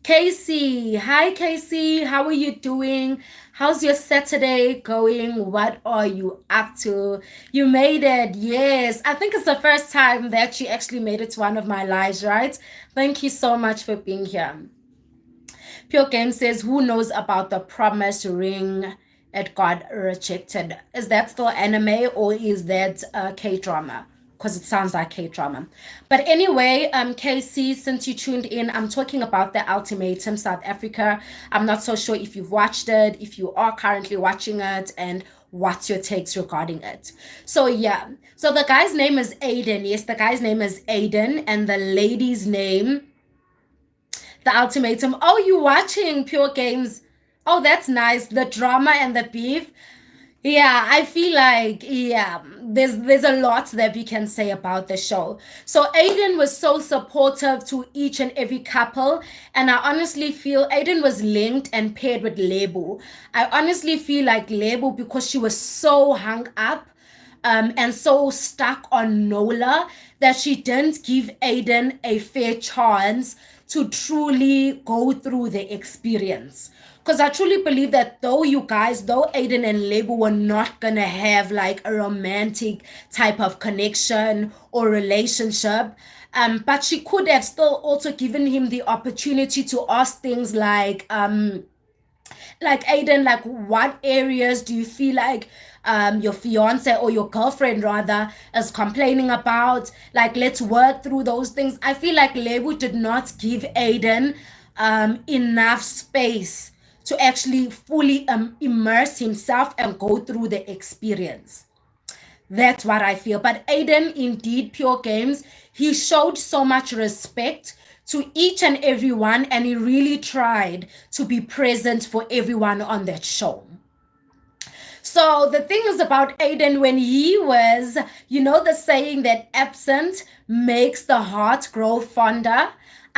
Casey, hi Casey, how are you doing? How's your Saturday going? What are you up to? You made it, yes. I think it's the first time that you actually made it to one of my lives, right? Thank you so much for being here. Pure Game says, who knows about the promise ring it got rejected? Is that still anime or is that K-drama? Because it sounds like K-drama. But anyway, Casey, since you tuned in, I'm talking about The Ultimatum South Africa. I'm not so sure if you've watched it, if you are currently watching it, and what's your takes regarding it. So yeah, so the guy's name is Aiden. Yes, the guy's name is Aiden, and the lady's name, The Ultimatum. Oh, you watching Pure Games? Oh, that's nice. The drama and the beef. Yeah, I feel like there's a lot that we can say about the show. So Aiden was so supportive to each and every couple, and I honestly feel Aiden was linked and paired with Lebu. I honestly feel like Lebu, because she was so hung up and so stuck on Nola, that she didn't give Aiden a fair chance to truly go through the experience. Because I truly believe that though Aiden and Lebu were not gonna have like a romantic type of connection or relationship, but she could have still also given him the opportunity to ask things like Aiden, like what areas do you feel like your fiance or your girlfriend rather is complaining about? Like, let's work through those things. I feel like Lebu did not give Aiden enough space to actually fully immerse himself and go through the experience. That's what I feel. But Aiden, indeed, Pure Games, he showed so much respect to each and everyone, and he really tried to be present for everyone on that show. So the thing is about Aiden, when he was, you know, the saying that absent makes the heart grow fonder.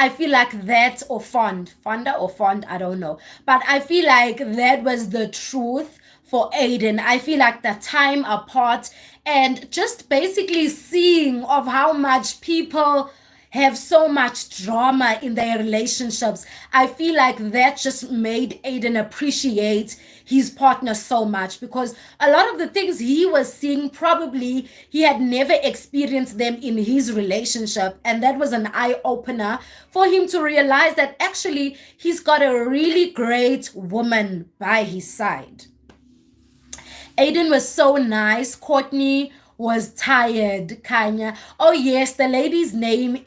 I feel like that, or fonder or fond, I don't know. But I feel like that was the truth for Aiden. I feel like the time apart and just basically seeing of how much people have so much drama in their relationships. I feel like that just made Aiden appreciate his partner so much, because a lot of the things he was seeing, probably he had never experienced them in his relationship. And that was an eye opener for him to realize that actually he's got a really great woman by his side. Aiden was so nice. Courtney was tired, Kanya. Oh yes, the lady's name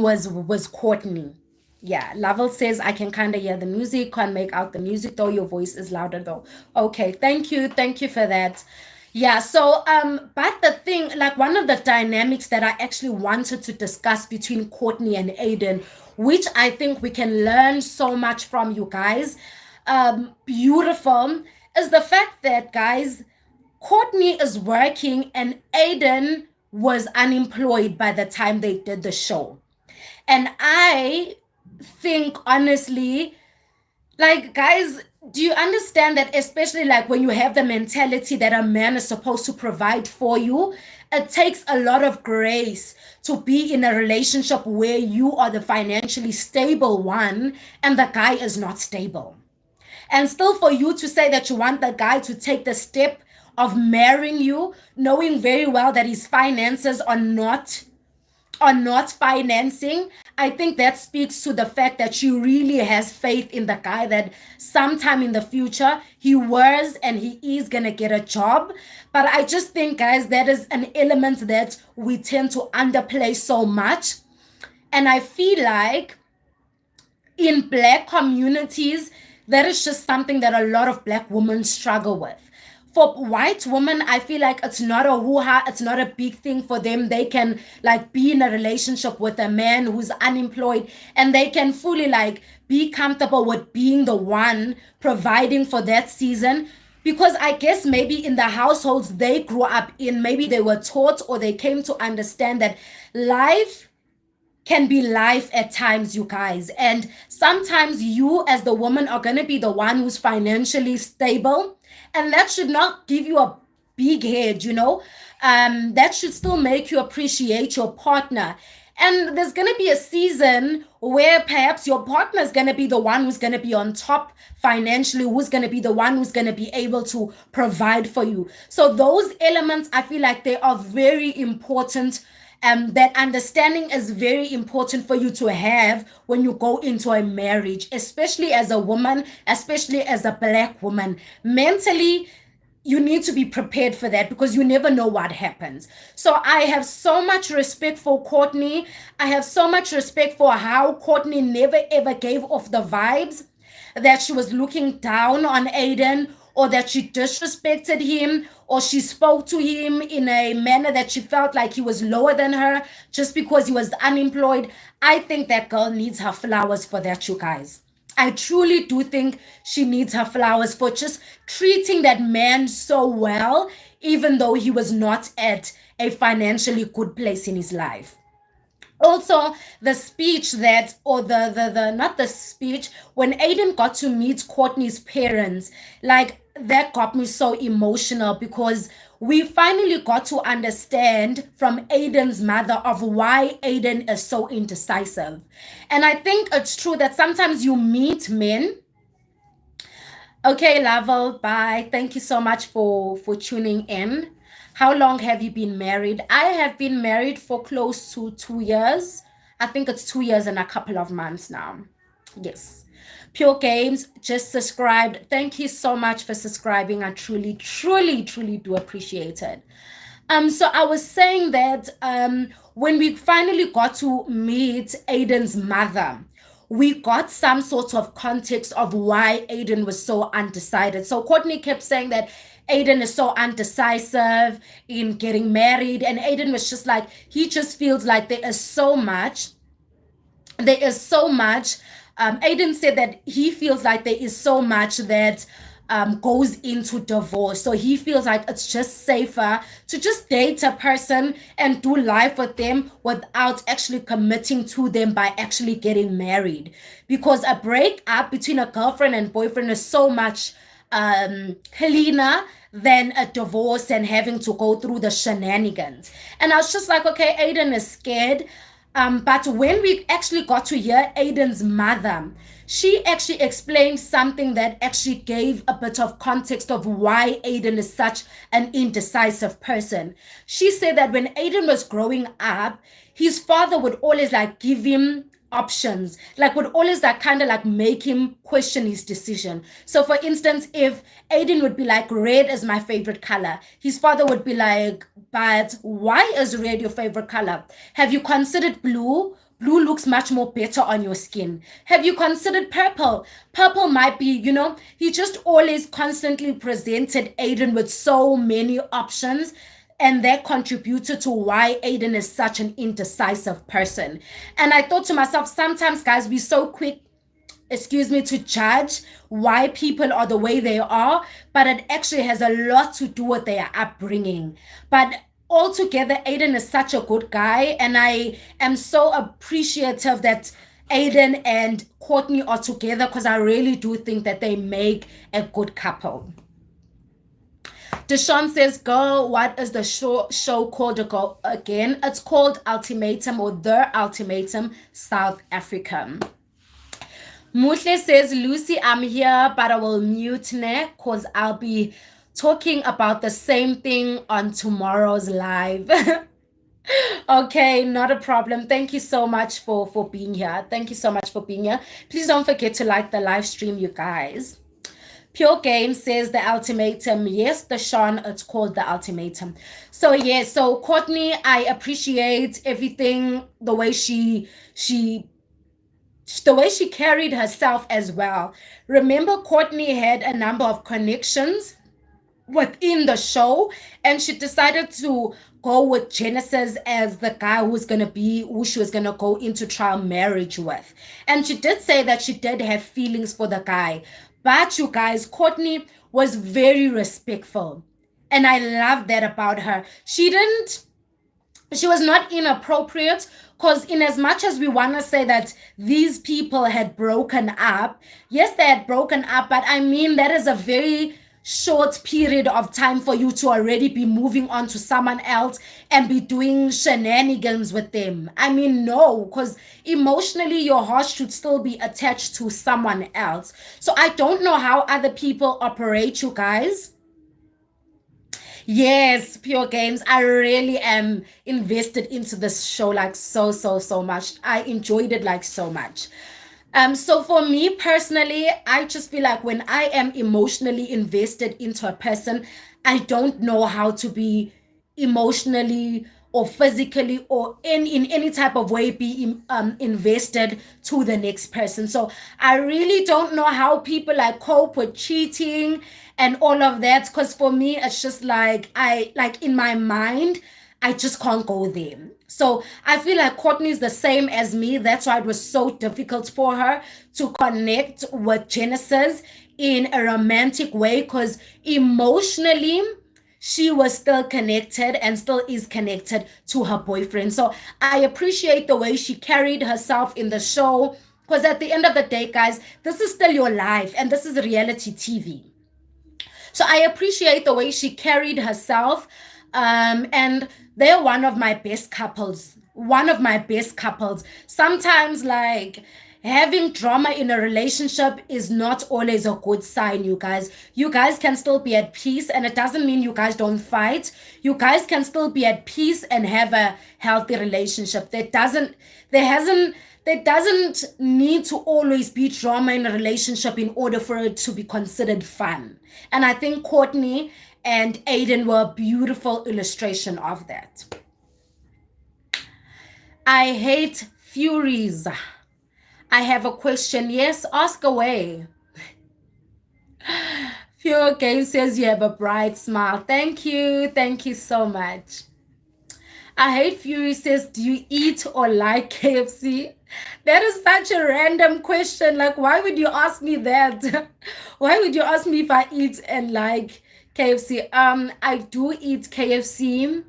was Courtney. Yeah, Lovell says I can kind of hear the music, can't make out the music though. Your voice is louder though. Okay, thank you for that. Yeah, so but the thing, like one of the dynamics that I actually wanted to discuss between Courtney and Aiden, which I think we can learn so much from, you guys, beautiful, is the fact that, guys, Courtney is working and Aiden was unemployed by the time they did the show. And I think honestly, like, guys, do you understand that, especially like when you have the mentality that a man is supposed to provide for you, it takes a lot of grace to be in a relationship where you are the financially stable one and the guy is not stable. And still for you to say that you want the guy to take the step of marrying you, knowing very well that his finances are not financing, I think that speaks to the fact that she really has faith in the guy, that sometime in the future he was and he is gonna get a job. But I just think, guys, that is an element that we tend to underplay so much. And I feel like in Black communities, that is just something that a lot of Black women struggle with. for white women, I feel like it's not a hoo-ha, it's not a big thing for them. They can like be in a relationship with a man who's unemployed, and they can fully like be comfortable with being the one providing for that season. Because I guess maybe in the households they grew up in, maybe they were taught or they came to understand that life can be life at times, you guys. And sometimes you, as the woman, are going to be the one who's financially stable. And that should not give you a big head, you know? That should still make you appreciate your partner. And there's going to be a season where perhaps your partner is going to be the one who's going to be on top financially, who's going to be the one who's going to be able to provide for you. So, those elements, I feel like they are very important. That understanding is very important for you to have when you go into a marriage, especially as a woman, especially as a black woman. Mentally, you need to be prepared for that because you never know what happens. So I have so much respect for Courtney. I have so much respect for how Courtney never ever gave off the vibes that she was looking down on Aiden, or that she disrespected him, or she spoke to him in a manner that she felt like he was lower than her just because he was unemployed. I think that girl needs her flowers for that, you guys. I truly do think she needs her flowers for just treating that man so well, even though he was not at a financially good place in his life. Also, the speech that, or the not the speech, when Aiden got to meet Courtney's parents, like that got me so emotional because we finally got to understand from Aiden's mother of why Aiden is so indecisive. And I think it's true that sometimes you meet men. Okay, Lavel, bye. Thank you so much for tuning in. How long have you been married? I have been married for close to 2 years. I think it's 2 years and a couple of months now. Yes. Pure Games just subscribed. Thank you so much for subscribing. I truly, truly, truly do appreciate it. So I was saying that when we finally got to meet Aiden's mother, we got some sort of context of why Aiden was so undecided. So Courtney kept saying that Aiden is so undecisive in getting married, and Aiden was just like, he just feels like there is so much. There is so much. Aiden said that he feels like there is so much that goes into divorce. So he feels like it's just safer to just date a person and do life with them without actually committing to them by actually getting married. Because a breakup between a girlfriend and boyfriend is so much cleaner than a divorce and having to go through the shenanigans. And I was just like, okay, Aiden is scared. But when we actually got to hear Aiden's mother, she actually explained something that actually gave a bit of context of why Aiden is such an indecisive person. She said that when Aiden was growing up, his father would always like give him options, like would always like kind of like make him question his decision. So for instance, if Aiden would be like, red is my favorite color, his father would be like, but why is red your favorite color? Have you considered blue? Blue looks much more better on your skin. Have you considered purple? Purple might be, he just always constantly presented Aiden with so many options, and that contributed to why Aiden is such an indecisive person. And I thought to myself, sometimes, guys, we're so quick, excuse me, to judge why people are the way they are, but it actually has a lot to do with their upbringing. But altogether, Aiden is such a good guy, and I am so appreciative that Aiden and Courtney are together because I really do think that they make a good couple. Deshaun says, girl, what is the show called again? It's called Ultimatum, or The Ultimatum South Africa. Muhle says, Lucy, I'm here, but I will mute now because I'll be talking about the same thing on tomorrow's live. Okay, not a problem. Thank you so much for being here. Thank you so much for being here. Please don't forget to like the live stream, you guys. Pure Game says The Ultimatum. Yes, Deshaun, it's called The Ultimatum. So yeah, so Courtney, I appreciate everything, the way she carried herself as well. Remember, Courtney had a number of connections within the show, and she decided to go with Genesis as the guy who she was gonna go into trial marriage with. And she did say that she did have feelings for the guy. But you guys, Courtney was very respectful. And I love that about her. She was not inappropriate, because in as much as we want to say that these people had broken up, yes, they had broken up, but I mean that is a very short period of time for you to already be moving on to someone else and be doing shenanigans with them. I mean, no, because emotionally your heart should still be attached to someone else. So I don't know how other people operate, you guys. Yes, Pure Games. I really am invested into this show like so, so, so much. I enjoyed it like so much. So for me personally, I just feel like when I am emotionally invested into a person, I don't know how to be emotionally or physically or in any type of way be invested to the next person. So I really don't know how people like cope with cheating and all of that, because for me it's just like I like in my mind I just can't go there. So I feel like Courtney is the same as me. That's why it was so difficult for her to connect with Genesis in a romantic way, because emotionally she was still connected and still is connected to her boyfriend. So I appreciate the way she carried herself in the show, because at the end of the day, guys, this is still your life and this is reality TV. So I appreciate the way she carried herself. And they're one of my best couples. One of my best couples. Sometimes, like, having drama in a relationship is not always a good sign, you guys. You guys can still be at peace, and it doesn't mean you guys don't fight. You guys can still be at peace and have a healthy relationship. There hasn't, there doesn't need to always be drama in a relationship in order for it to be considered fun. And I think Courtney and Aiden were a beautiful illustration of that. I hate Furies. I have a question. Yes, ask away. Pure Game says you have a bright smile. Thank you. Thank you so much. I hate Fury says, do you eat or like KFC? That is such a random question. Like, why would you ask me that? Why would you ask me if I eat and like KFC? I do eat KFC.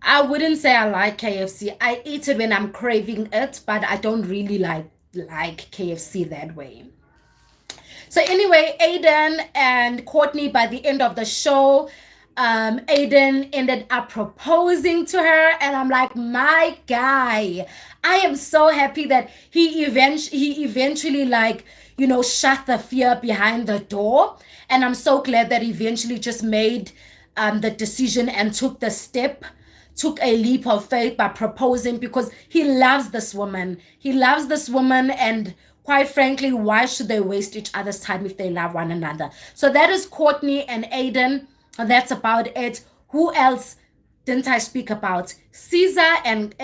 I wouldn't say I like KFC. I eat it when I'm craving it, but I don't really like KFC that way. So anyway, Aiden and Courtney, by the end of the show, Aiden ended up proposing to her, and I'm like, my guy, I am so happy that he eventually like shut the fear behind the door, and I'm so glad that he eventually just made the decision and took a leap of faith by proposing, because he loves this woman. He loves this woman, and quite frankly, why should they waste each other's time if they love one another? So that is Courtney and Aiden. That's about it. Who else didn't I speak about? Caesar and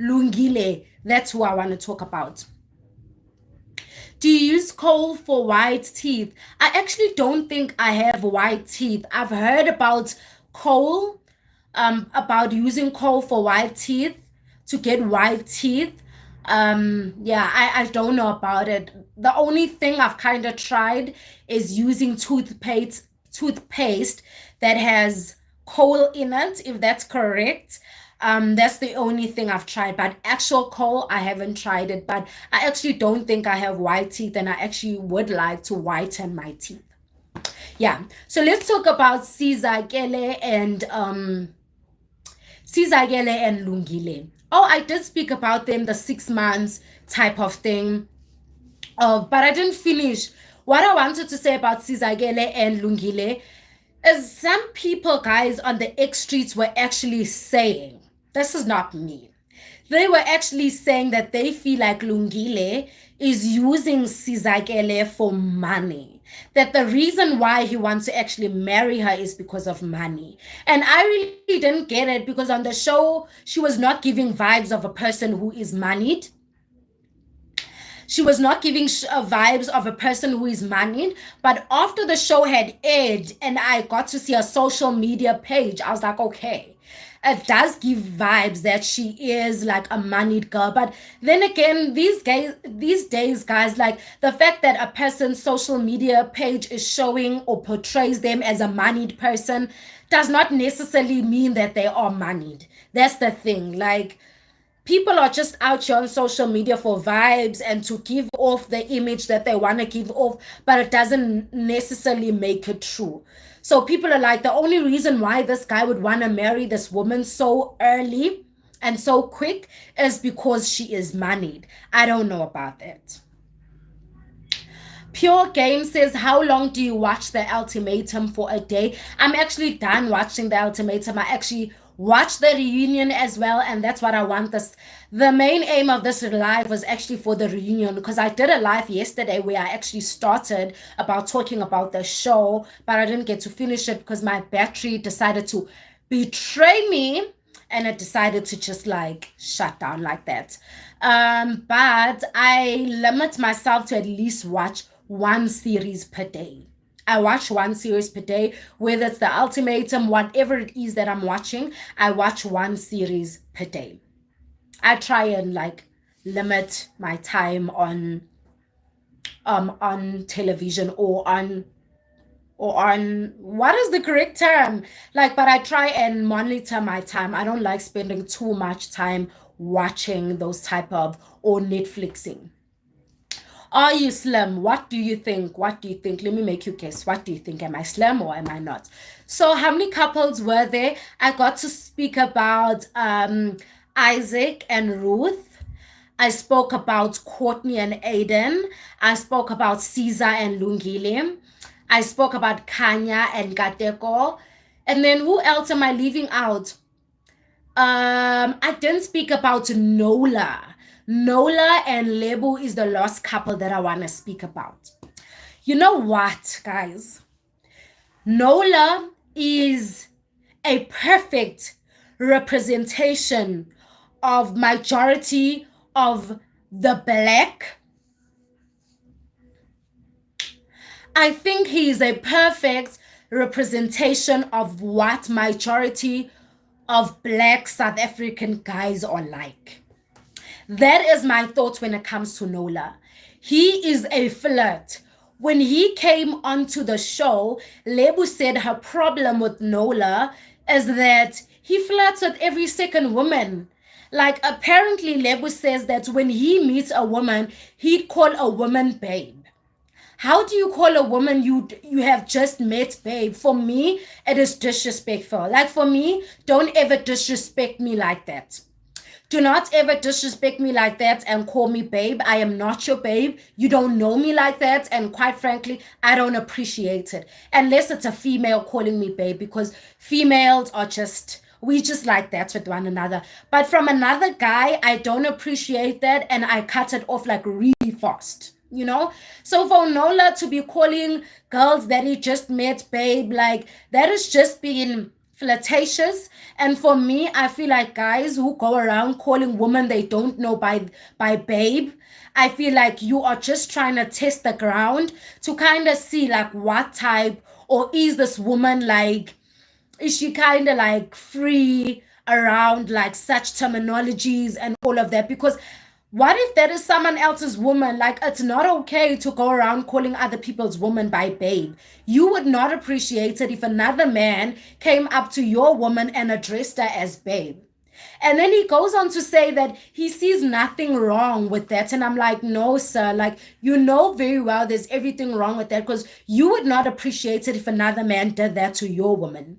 Lungile. That's who I want to talk about. Do you use coal for white teeth? I actually don't think I have white teeth. I've heard coal, about using coal for white teeth to get white teeth. Yeah, I don't know about it. The only thing I've kind of tried is using toothpaste that has coal in it, if that's correct. That's the only thing I've tried, but actual coal, I haven't tried it. But I actually don't think I have white teeth, and I actually would like to whiten my teeth. Yeah, so let's talk about Sizakele and Lungile. Oh, I did speak about them, the 6 months type of thing. Oh, but I didn't finish. What I wanted to say about Sizakele and Lungile is some people, guys, on the X streets were actually saying, this is not me. They were actually saying that they feel like Lungile is using Sizakele for money. That the reason why he wants to actually marry her is because of money. And I really didn't get it, because on the show, she was not giving vibes of a person who is moneyed. She was not giving vibes of a person who is moneyed. But after the show had aired and I got to see her social media page, I was like, okay, it does give vibes that she is like a moneyed girl. But then again, these days, guys, like the fact that a person's social media page is showing or portrays them as a moneyed person does not necessarily mean that they are moneyed. That's the thing. Like, people are just out here on social media for vibes and to give off the image that they want to give off, but it doesn't necessarily make it true. So people are like, the only reason why this guy would want to marry this woman so early and so quick is because she is moneyed. I don't know about that. Pure Game says, how long do you watch The Ultimatum for a day? I'm actually done watching The Ultimatum. I actually watched the reunion as well, and that's what I want this. The main aim of this live was actually for the reunion, because I did a live yesterday where I actually started about talking about the show, but I didn't get to finish it because my battery decided to betray me and it decided to just like shut down like that. But I limit myself to at least watch one series per day. I watch one series per day, whether it's The Ultimatum, whatever it is that I'm watching, I watch one series per day. I try and like limit my time on television or on what is the correct term? Like, but I try and monitor my time. I don't like spending too much time watching those type of or Netflixing. Are you slim? What do you think? What do you think? Let me make you guess. What do you think? Am I slim or am I not? So, how many couples were there? I got to speak about Isaac and Ruth. I spoke about Courtney and Aiden. I spoke about Caesar and Lungile. I spoke about Kanya and Gateko. And then who else am I leaving out? I didn't speak about Nola. Nola and Lebu is the last couple that I want to speak about. You know what, guys? Nola is a perfect representation of majority of the black. I think he is a perfect representation of what majority of black South African guys are like. That is my thought when it comes to Nola. He is a flirt. When he came onto the show, Lebu said her problem with Nola is that he flirts with every second woman. Like, apparently Lebu says that when he meets a woman, he'd call a woman babe. How do you call a woman you have just met babe? For me, it is disrespectful. Like, for me, don't ever disrespect me like that. Do not ever disrespect me like that and call me babe. I am not your babe. You don't know me like that. And quite frankly, I don't appreciate it. Unless it's a female calling me babe, because females are we just like that with one another. But from another guy, I don't appreciate that. And I cut it off like really fast. You know, so for Nola to be calling girls that he just met babe, like, that is just being flirtatious. And for me, I feel like guys who go around calling women they don't know by babe, I feel like you are just trying to test the ground to kind of see like what type, or is this woman like, is she kind of like free around like such terminologies and all of that? Because what if that is someone else's woman? Like, it's not okay to go around calling other people's woman by babe. You would not appreciate it if another man came up to your woman and addressed her as babe. And then he goes on to say that he sees nothing wrong with that. And I'm like, no, sir, like, you know very well there's everything wrong with that, because you would not appreciate it if another man did that to your woman.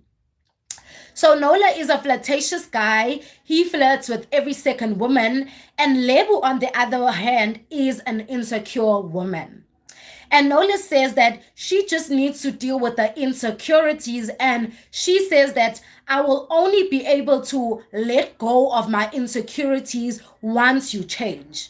So Nola is a flirtatious guy. He flirts with every second woman. And Lebu, on the other hand, is an insecure woman. And Nola says that she just needs to deal with the insecurities. And she says that I will only be able to let go of my insecurities once you change.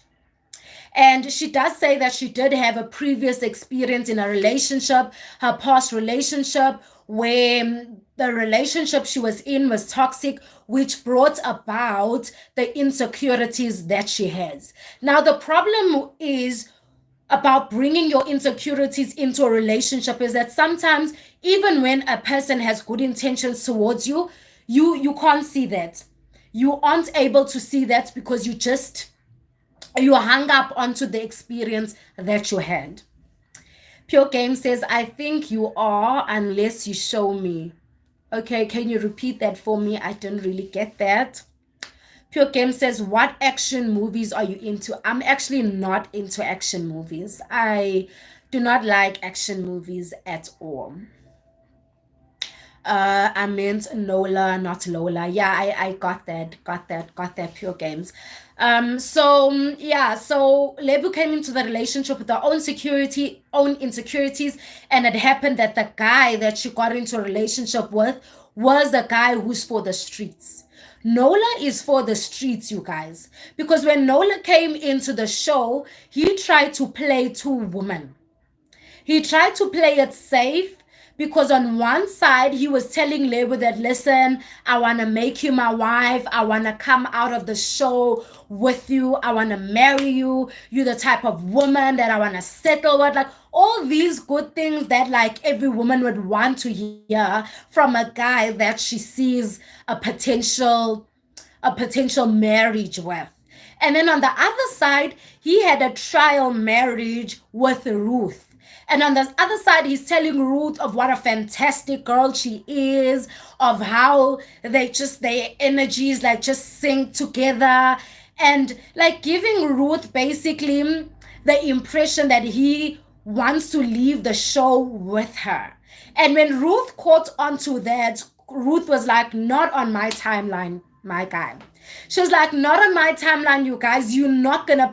And she does say that she did have a previous experience in a relationship, her past relationship, where the relationship she was in was toxic, which brought about the insecurities that she has. Now, the problem is about bringing your insecurities into a relationship is that sometimes even when a person has good intentions towards you, you can't see that. You aren't able to see that because you hung up onto the experience that you had. Pure Game says, I think you are unless you show me. Okay, can you repeat that for me? I didn't really get that. Pure Game says, what action movies are you into? I'm actually not into action movies. I do not like action movies at all. I meant Nola, not Lola. Yeah, I got that, Pure Games. So Lebu came into the relationship with her own insecurities, and it happened that the guy that she got into a relationship with was the guy who's for the streets. Nola is for the streets, you guys. Because when Nola came into the show, he tried to play two women. He tried to play it safe because on one side he was telling Lebo that, listen, I want to make you my wife. I want to come out of the show with you. I want to marry you. You're the type of woman that I want to settle with. Like all these good things that like every woman would want to hear from a guy that she sees a potential marriage with. And then on the other side, he had a trial marriage with Ruth. And on the other side, he's telling Ruth of what a fantastic girl she is, of how their energies like just sync together, and like giving Ruth basically the impression that he wants to leave the show with her. And when Ruth caught onto that, Ruth was like, not on my timeline, my guy. She was like, not on my timeline, you guys. You're not gonna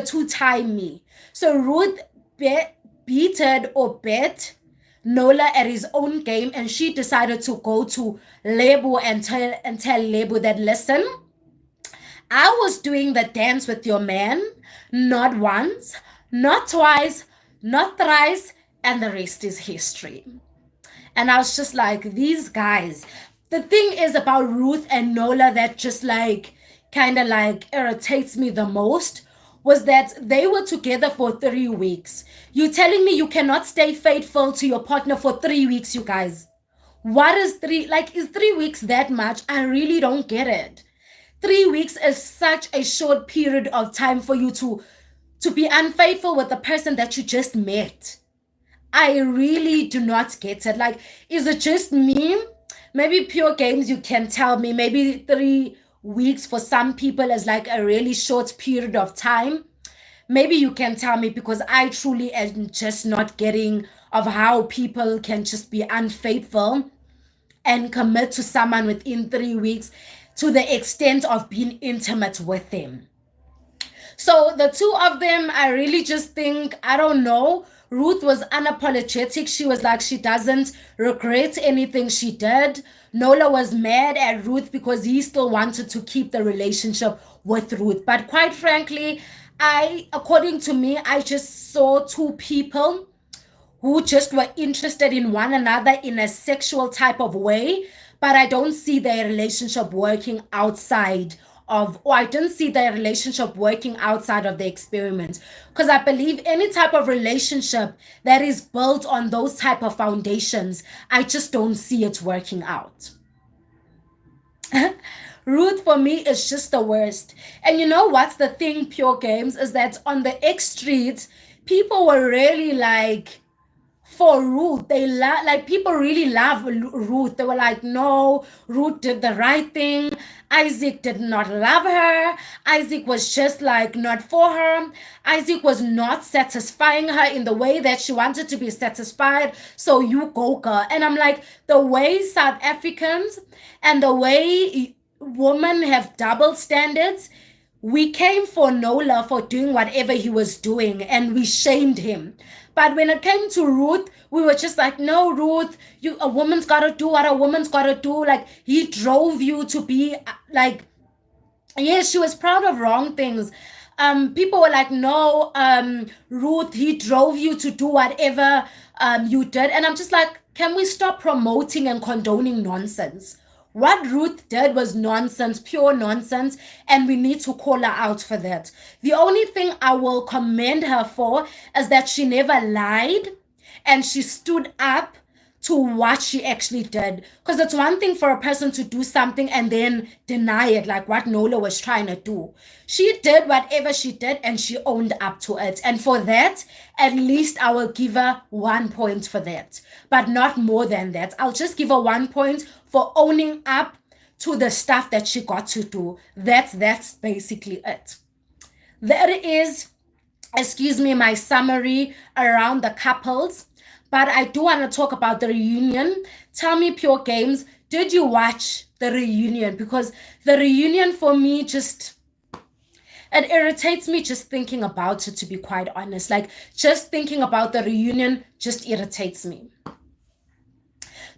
two-time me. So Ruth beated or bet Nola at his own game, and she decided to go to Lebo and tell Lebo that, listen, I was doing the dance with your man, not once, not twice, not thrice, and the rest is history. And I was just like, these guys. The thing is about Ruth and Nola that just like kind of like irritates me the most was that they were together for 3 weeks. You telling me you cannot stay faithful to your partner for 3 weeks, you guys? What is is 3 weeks that much? I really don't get it. 3 weeks is such a short period of time for you to be unfaithful with the person that you just met. I really do not get it. Like, is it just me? Maybe Pure Games, you can tell me. Maybe 3 weeks for some people is like a really short period of time. Maybe you can tell me because I truly am just not getting of how people can just be unfaithful and commit to someone within 3 weeks to the extent of being intimate with them. So the two of them, I really just think, I don't know. Ruth was unapologetic. She was like, she doesn't regret anything she did. Nola was mad at Ruth because he still wanted to keep the relationship with Ruth. But quite frankly, according to me, I just saw two people who just were interested in one another in a sexual type of way, but I don't see their relationship working outside or I didn't see their relationship working outside of the experiment. Because I believe any type of relationship that is built on those type of foundations, I just don't see it working out. Ruth for me is just the worst. And you know what's the thing, Pure Games, is that on the X streets, people were really like for Ruth. People really love Ruth. They were like, no, Ruth did the right thing. Isaac did not love her. Isaac was just like not for her. Isaac was not satisfying her in the way that she wanted to be satisfied. So you go, girl. And I'm like, the way South Africans and the way women have double standards, we came for Nola for doing whatever he was doing and we shamed him. But when it came to Ruth, we were just like, no, Ruth, a woman's got to do what a woman's got to do. Like, he drove you to be like, yes, she was proud of wrong things. People were like, no, Ruth, he drove you to do whatever you did. And I'm just like, can we stop promoting and condoning nonsense? What Ruth did was nonsense, pure nonsense, and we need to call her out for that. The only thing I will commend her for is that she never lied and she stood up to what she actually did. Because it's one thing for a person to do something and then deny it, like what Nola was trying to do. She did whatever she did and she owned up to it. And for that, at least I will give her 1 point for that, but not more than that. I'll just give her 1 point for owning up to the stuff that she got to do. That's basically it. There is, excuse me, my summary around the couples. But I do want to talk about the reunion. Tell me, Pure Games, did you watch the reunion? Because the reunion for me just, it irritates me just thinking about it, to be quite honest. Like, just thinking about the reunion just irritates me.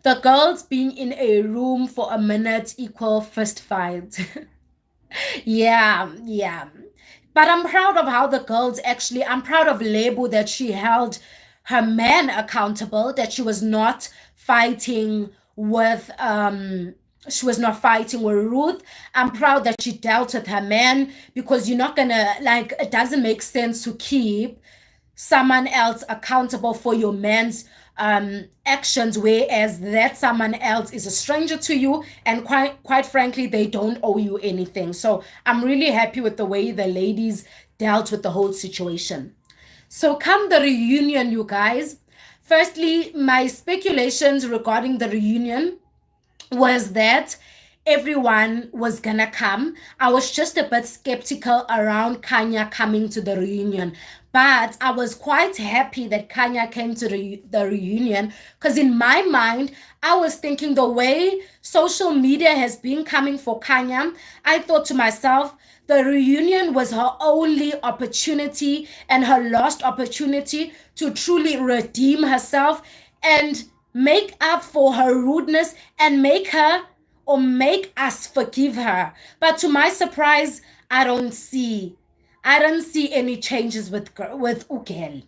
The girls being in a room for a minute equal fist fight. Yeah. But I'm proud of how the girls actually, I'm proud of Lebo that she held her man accountable, that she was not fighting with Ruth. I'm proud that she dealt with her man, because you're not gonna, like, it doesn't make sense to keep someone else accountable for your man's actions, whereas that someone else is a stranger to you, and quite frankly, they don't owe you anything. So I'm really happy with the way the ladies dealt with the whole situation. So come the reunion, you guys. Firstly, my speculations regarding the reunion was that everyone was gonna come. I was just a bit skeptical around Kanya coming to the reunion, but I was quite happy that Kanya came to the reunion, because in my mind, I was thinking the way social media has been coming for Kanya, I thought to myself, the reunion was her only opportunity and her last opportunity to truly redeem herself and make up for her rudeness and make us forgive her. But to my surprise, I don't see any changes with Ugel.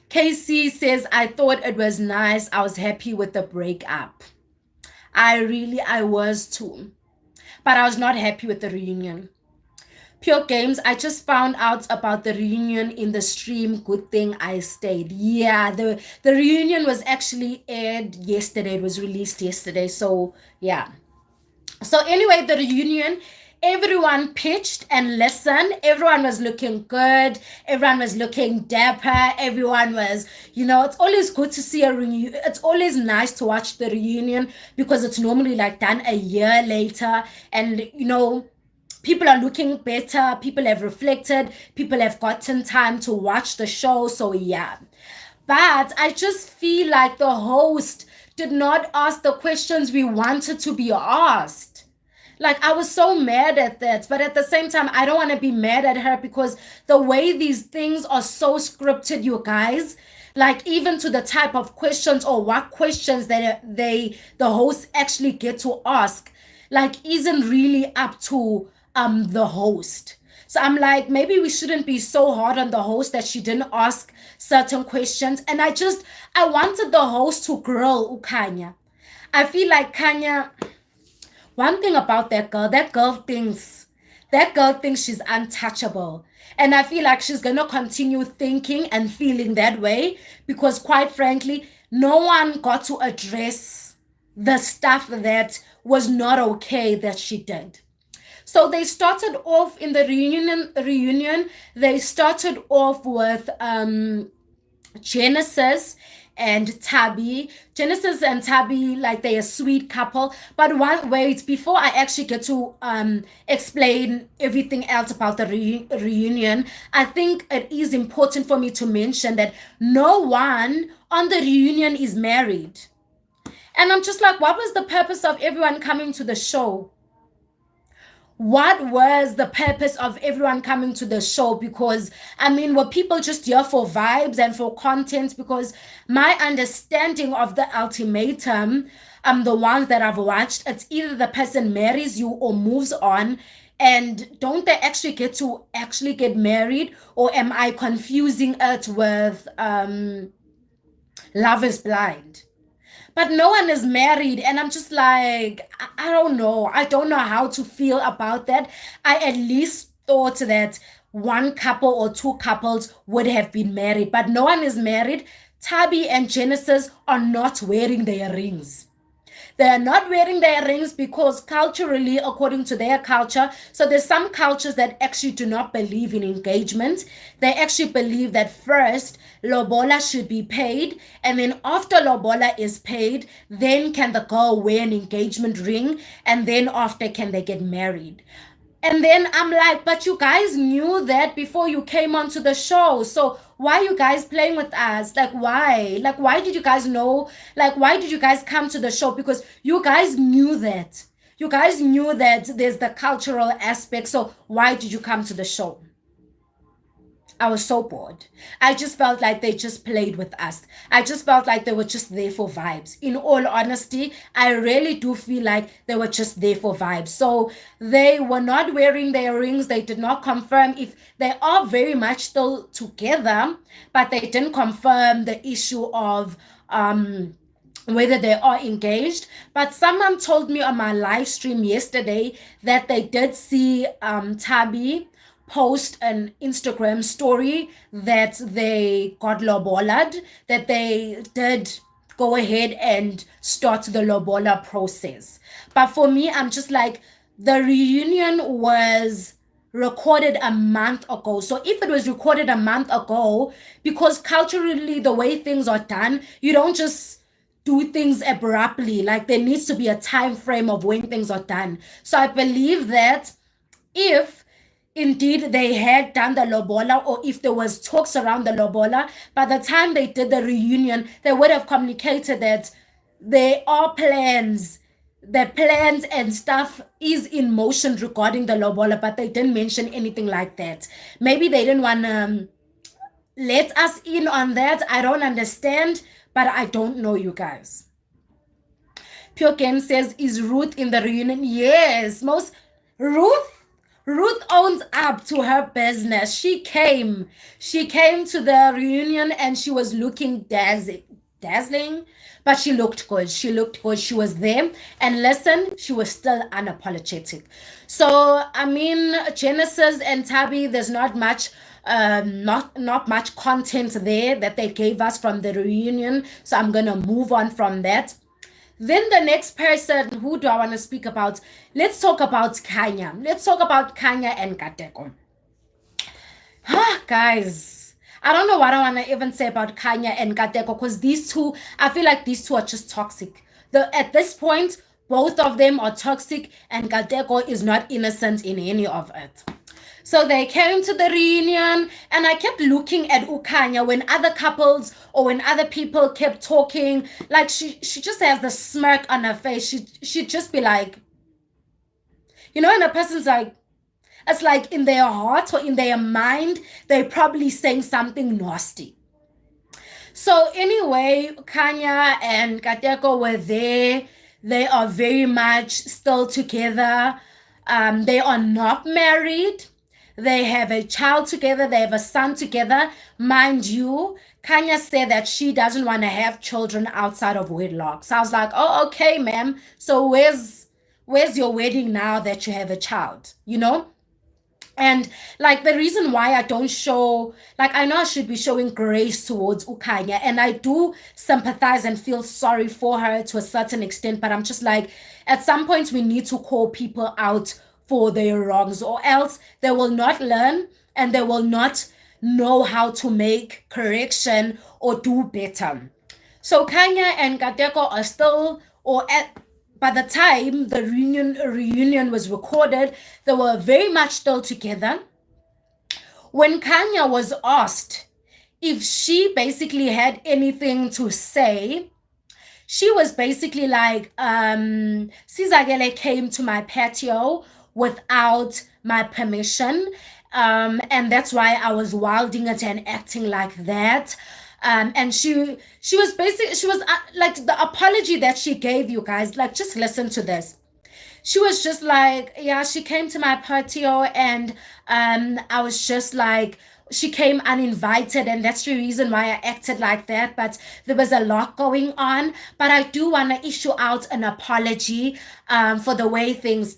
KC says, I thought it was nice. I was happy with the breakup. I was too. But I was not happy with the reunion. Pure Games, I just found out about the reunion in the stream. Good thing I stayed. Yeah, the reunion was actually aired yesterday. It was released yesterday. So, yeah. So, anyway, the reunion, everyone pitched and listened. Everyone was looking good. Everyone was looking dapper. Everyone was, it's always good to see a reunion. It's always nice to watch the reunion, because it's normally like done a year later. And, people are looking better. People have reflected. People have gotten time to watch the show. So, yeah. But I just feel like the host did not ask the questions we wanted to be asked. Like, I was so mad at that. But at the same time, I don't want to be mad at her, because the way these things are so scripted, you guys, like even to the type of questions or what questions that the hosts actually get to ask, like, isn't really up to the host. So I'm like, maybe we shouldn't be so hard on the host that she didn't ask certain questions. And I wanted the host to grill Kanya. I feel like Kanya, one thing about that girl thinks she's untouchable. And I feel like she's going to continue thinking and feeling that way, because quite frankly, no one got to address the stuff that was not okay that she did. So they started off in the reunion. They started off with Genesis and Tabby. Genesis and Tabby, like, they're a sweet couple. But wait, before I actually get to explain everything else about the reunion, I think it is important for me to mention that no one on the reunion is married. And I'm just like, what was the purpose of everyone coming to the show? What was the purpose of everyone coming to the show? Because, were people just here for vibes and for content? Because my understanding of the ultimatum, the ones that I've watched, it's either the person marries you or moves on. And don't they actually get to get married? Or am I confusing it with Love is blind. But no one is married, and I'm just like, I don't know. I don't know how to feel about that. I at least thought that one couple or two couples would have been married, but no one is married. Tabby and Genesis are not wearing their rings. They are not wearing their rings because culturally, according to their culture, so there's some cultures that actually do not believe in engagement. They actually believe that first lobola should be paid, and then after lobola is paid, then can the girl wear an engagement ring, and then after can they get married. And then I'm like, but you guys knew that before you came onto the show. So why are you guys playing with us? Like, why? Like, why did you guys know? Like, why did you guys come to the show? Because you guys knew that. You guys knew that there's the cultural aspect. So why did you come to the show? I was so bored. I just felt like they just played with us. I just felt like they were just there for vibes. In all honesty, I really do feel like they were just there for vibes. So they were not wearing their rings. They did not confirm if they are very much still together, but they didn't confirm the issue of whether they are engaged. But someone told me on my live stream yesterday that they did see Tabby post an Instagram story that they got lobolad, that they did go ahead and start the lobola process. But for me, I'm just like, the reunion was recorded a month ago. So if it was recorded a month ago, because culturally, the way things are done, you don't just do things abruptly. Like there needs to be a time frame of when things are done. So I believe that if indeed they had done the lobola, or if there was talks around the lobola, by the time they did the reunion, they would have communicated that there are plans, the plans and stuff is in motion regarding the lobola, but they didn't mention anything like that. Maybe they didn't want to let us in on that. I don't understand, but I don't know, you guys. Pure Game says, is Ruth in the reunion? Yes, most Ruth owns up to her business. She came to the reunion and she was looking dazzling, but she looked good. She looked good. She was there. And listen, she was still unapologetic. So, I mean, Genesis and Tabby, there's not much not much content there that they gave us from the reunion. So I'm gonna move on from that. Then the next person, who do I want to speak about? Let's talk about Kanya. Let's talk about Kanya and Kateko. Guys, I don't know what I want to even say about Kanya and Kateko, because these two, I feel like these two are just toxic. At this point, both of them are toxic, and Kateko is not innocent in any of it. So they came to the reunion, and I kept looking at Ukanya when other couples or when other people kept talking. Like she just has the smirk on her face. She'd just be like, you know, and a person's like, it's like in their heart or in their mind, they're probably saying something nasty. So anyway, Kanya and Kateko were there. They are very much still together. They are not married. They have a child together. They have a son together. Mind you, Kanya said that she doesn't want to have children outside of wedlock. So I was like, oh, okay, ma'am. So where's your wedding now that you have a child? You know? And like the reason why I don't show, like I know I should be showing grace towards Ukanya, and I do sympathize and feel sorry for her to a certain extent, but I'm just like, at some point we need to call people out for their wrongs, or else they will not learn and they will not know how to make correction or do better. So Kanya and Kateko are still, or by the time the reunion was recorded, they were very much still together. When Kanya was asked if she basically had anything to say, she was basically like, Sizakele came to my patio without my permission. And that's why I was wilding it and acting like that. And she was basically, she was like, the apology that she gave, you guys, like, just listen to this. She was just like, yeah, she came to my patio and I was just like she came uninvited, and that's the reason why I acted like that. But there was a lot going on. But I do want to issue out an apology for the way things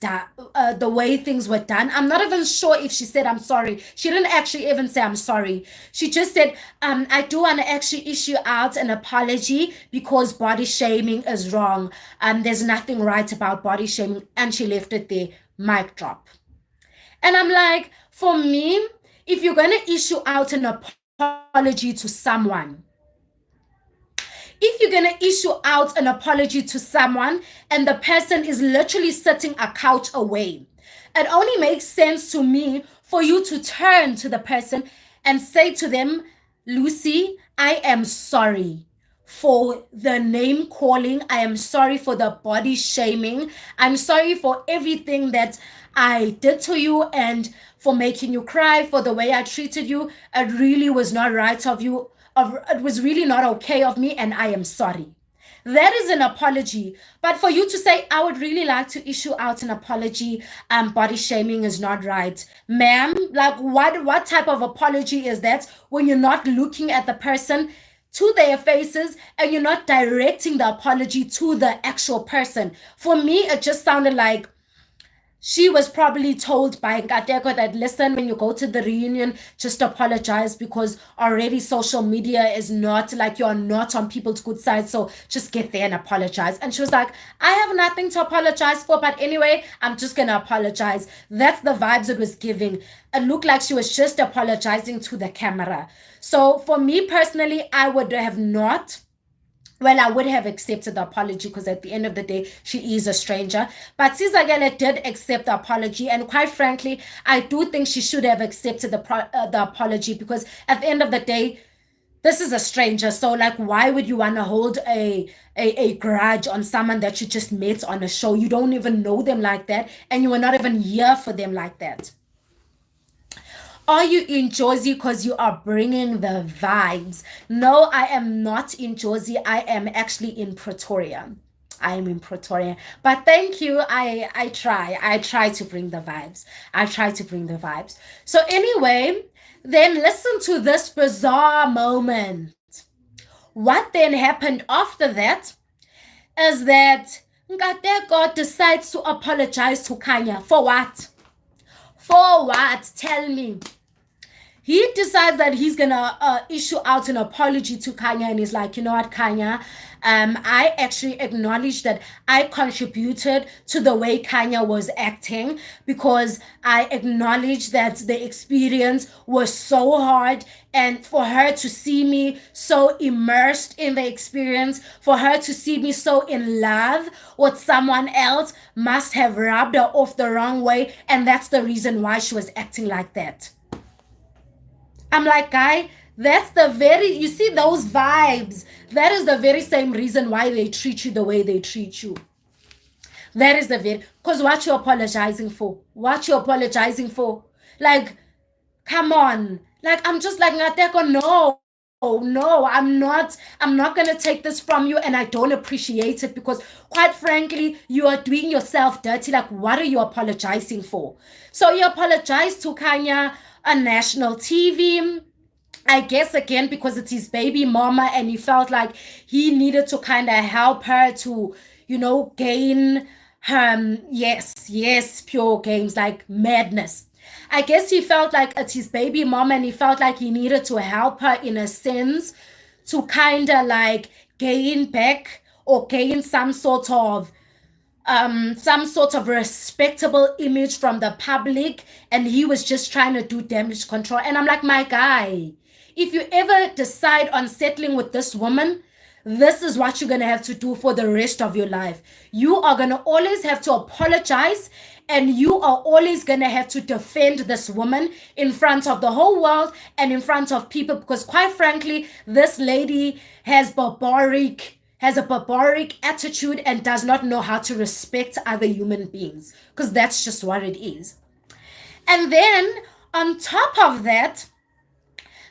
were done. I'm not even sure if she said I'm sorry. She didn't actually even say I'm sorry. She just said, I do want to actually issue out an apology because body shaming is wrong. There's nothing right about body shaming, and she left it there. Mic drop. And I'm like, for me, if you're going to issue out an apology to someone, if you're going to issue out an apology to someone and the person is literally sitting a couch away, it only makes sense to me for you to turn to the person and say to them, Lucy, I am sorry for the name calling. I am sorry for the body shaming. I'm sorry for everything that I did to you and for making you cry, for the way I treated you. It really was not right of you. It was really not okay of me, and I am sorry. That is an apology. But for you to say, I would really like to issue out an apology, body shaming is not right. Ma'am, like what type of apology is that when you're not looking at the person to their faces and you're not directing the apology to the actual person? For me, it just sounded like she was probably told by Nkateko that, listen, when you go to the reunion, just apologize because already social media is not like you're not on people's good side. So just get there and apologize. And she was like, I have nothing to apologize for. But anyway, I'm just going to apologize. That's the vibes it was giving. It looked like she was just apologizing to the camera. So for me personally, I would have not. Well, I would have accepted the apology because at the end of the day, she is a stranger. But Sizakele did accept the apology. And quite frankly, I do think she should have accepted the apology because at the end of the day, this is a stranger. So, like, why would you want to hold a grudge on someone that you just met on a show? You don't even know them like that. And you were not even here for them like that. Are you in Jozi because you are bringing the vibes? No, I am not in Jozi. I am actually in Pretoria. I am in Pretoria. But thank you. I try. I try to bring the vibes. I try to bring the vibes. So anyway, then listen to this bizarre moment. What then happened after that is that Nkateko decides to apologize to Khanya. For what? For what? Tell me. He decides that he's gonna issue out an apology to Khanya, and he's like, you know what, Khanya, I actually acknowledge that I contributed to the way Khanya was acting because I acknowledge that the experience was so hard, and for her to see me so immersed in the experience, for her to see me so in love with someone else must have rubbed her off the wrong way, and that's the reason why she was acting like that. I'm like, guy, that's the very, you see those vibes. That is the very same reason why they treat you the way they treat you. That is the very, because what you're apologizing for? What you're apologizing for? Like, come on. Like, I'm just like, Nkateko, no. Oh no, I'm not gonna take this from you, and I don't appreciate it because quite frankly, you are doing yourself dirty. Like, what are you apologizing for? So you apologize to Khanya on national TV. I guess again because it's his baby mama and he felt like he needed to kind of help her to, gain yes, pure games like madness. I guess he felt like it's his baby mom and he felt like he needed to help her in a sense to kind of like gain back or gain some sort of respectable image from the public, and he was just trying to do damage control. And I'm like, my guy, if you ever decide on settling with this woman, this is what you're going to have to do for the rest of your life. You are going to always have to apologize, and you are always going to have to defend this woman in front of the whole world and in front of people, because quite frankly, this lady has a barbaric attitude and does not know how to respect other human beings, because that's just what it is. And then on top of that,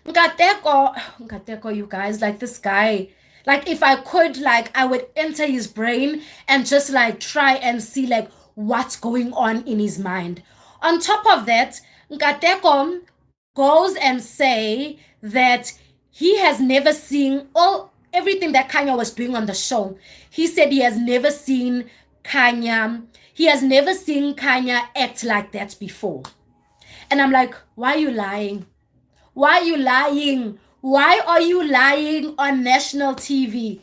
Nkateko, you guys, like this guy, like if I could, like I would enter his brain and just like try and see like what's going on in his mind. On top of that, Nkateko goes and say that he has never seen everything that Kanye was doing on the show. He said he has never seen Kanye. He has never seen Kanye act like that before. And I'm like, why are you lying? Why are you lying? Why are you lying on national TV?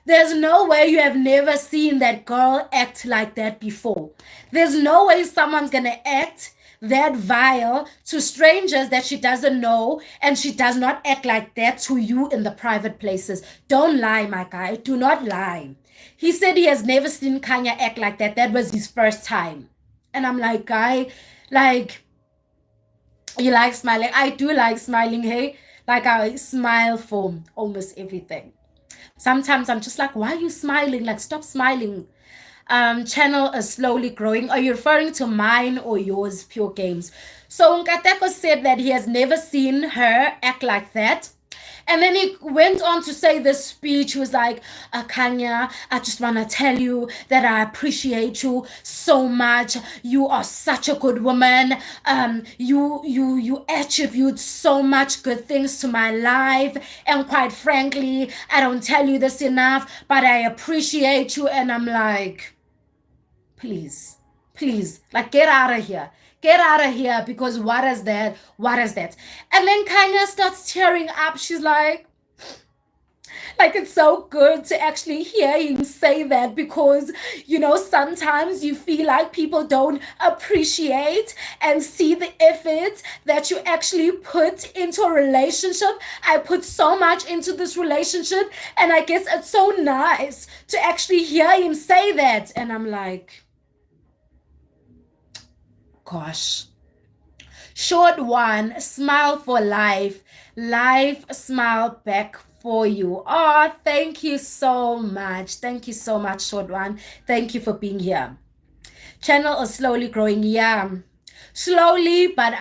There's no way you have never seen that girl act like that before. There's no way someone's gonna act that vile to strangers that she doesn't know, and she does not act like that to you in the private places. Don't lie, my guy. Do not lie. He said he has never seen Kanye act like that. That was his first time. And I'm like, guy, like, you like smiling? I do like smiling, hey? Like, I smile for almost everything. Sometimes I'm just like, why are you smiling? Like, stop smiling. Channel is slowly growing. Are you referring to mine or yours, Pure Games? So Nkateko said that he has never seen her act like that. And then he went on to say this speech. He was like, Kanya, I just want to tell you that I appreciate you so much. You are such a good woman. You attribute so much good things to my life. And quite frankly, I don't tell you this enough, but I appreciate you. And I'm like, please, like, get out of here. Get out of here, because what is that? What is that? And then Kanya starts tearing up. She's like, it's so good to actually hear him say that, because, sometimes you feel like people don't appreciate and see the effort that you actually put into a relationship. I put so much into this relationship, and I guess it's so nice to actually hear him say that. And I'm like, gosh. Short one, smile for life. Life smile back for you. Oh, thank you so much. Thank you so much, short one. Thank you for being here. Channel is slowly growing. Yeah. Slowly but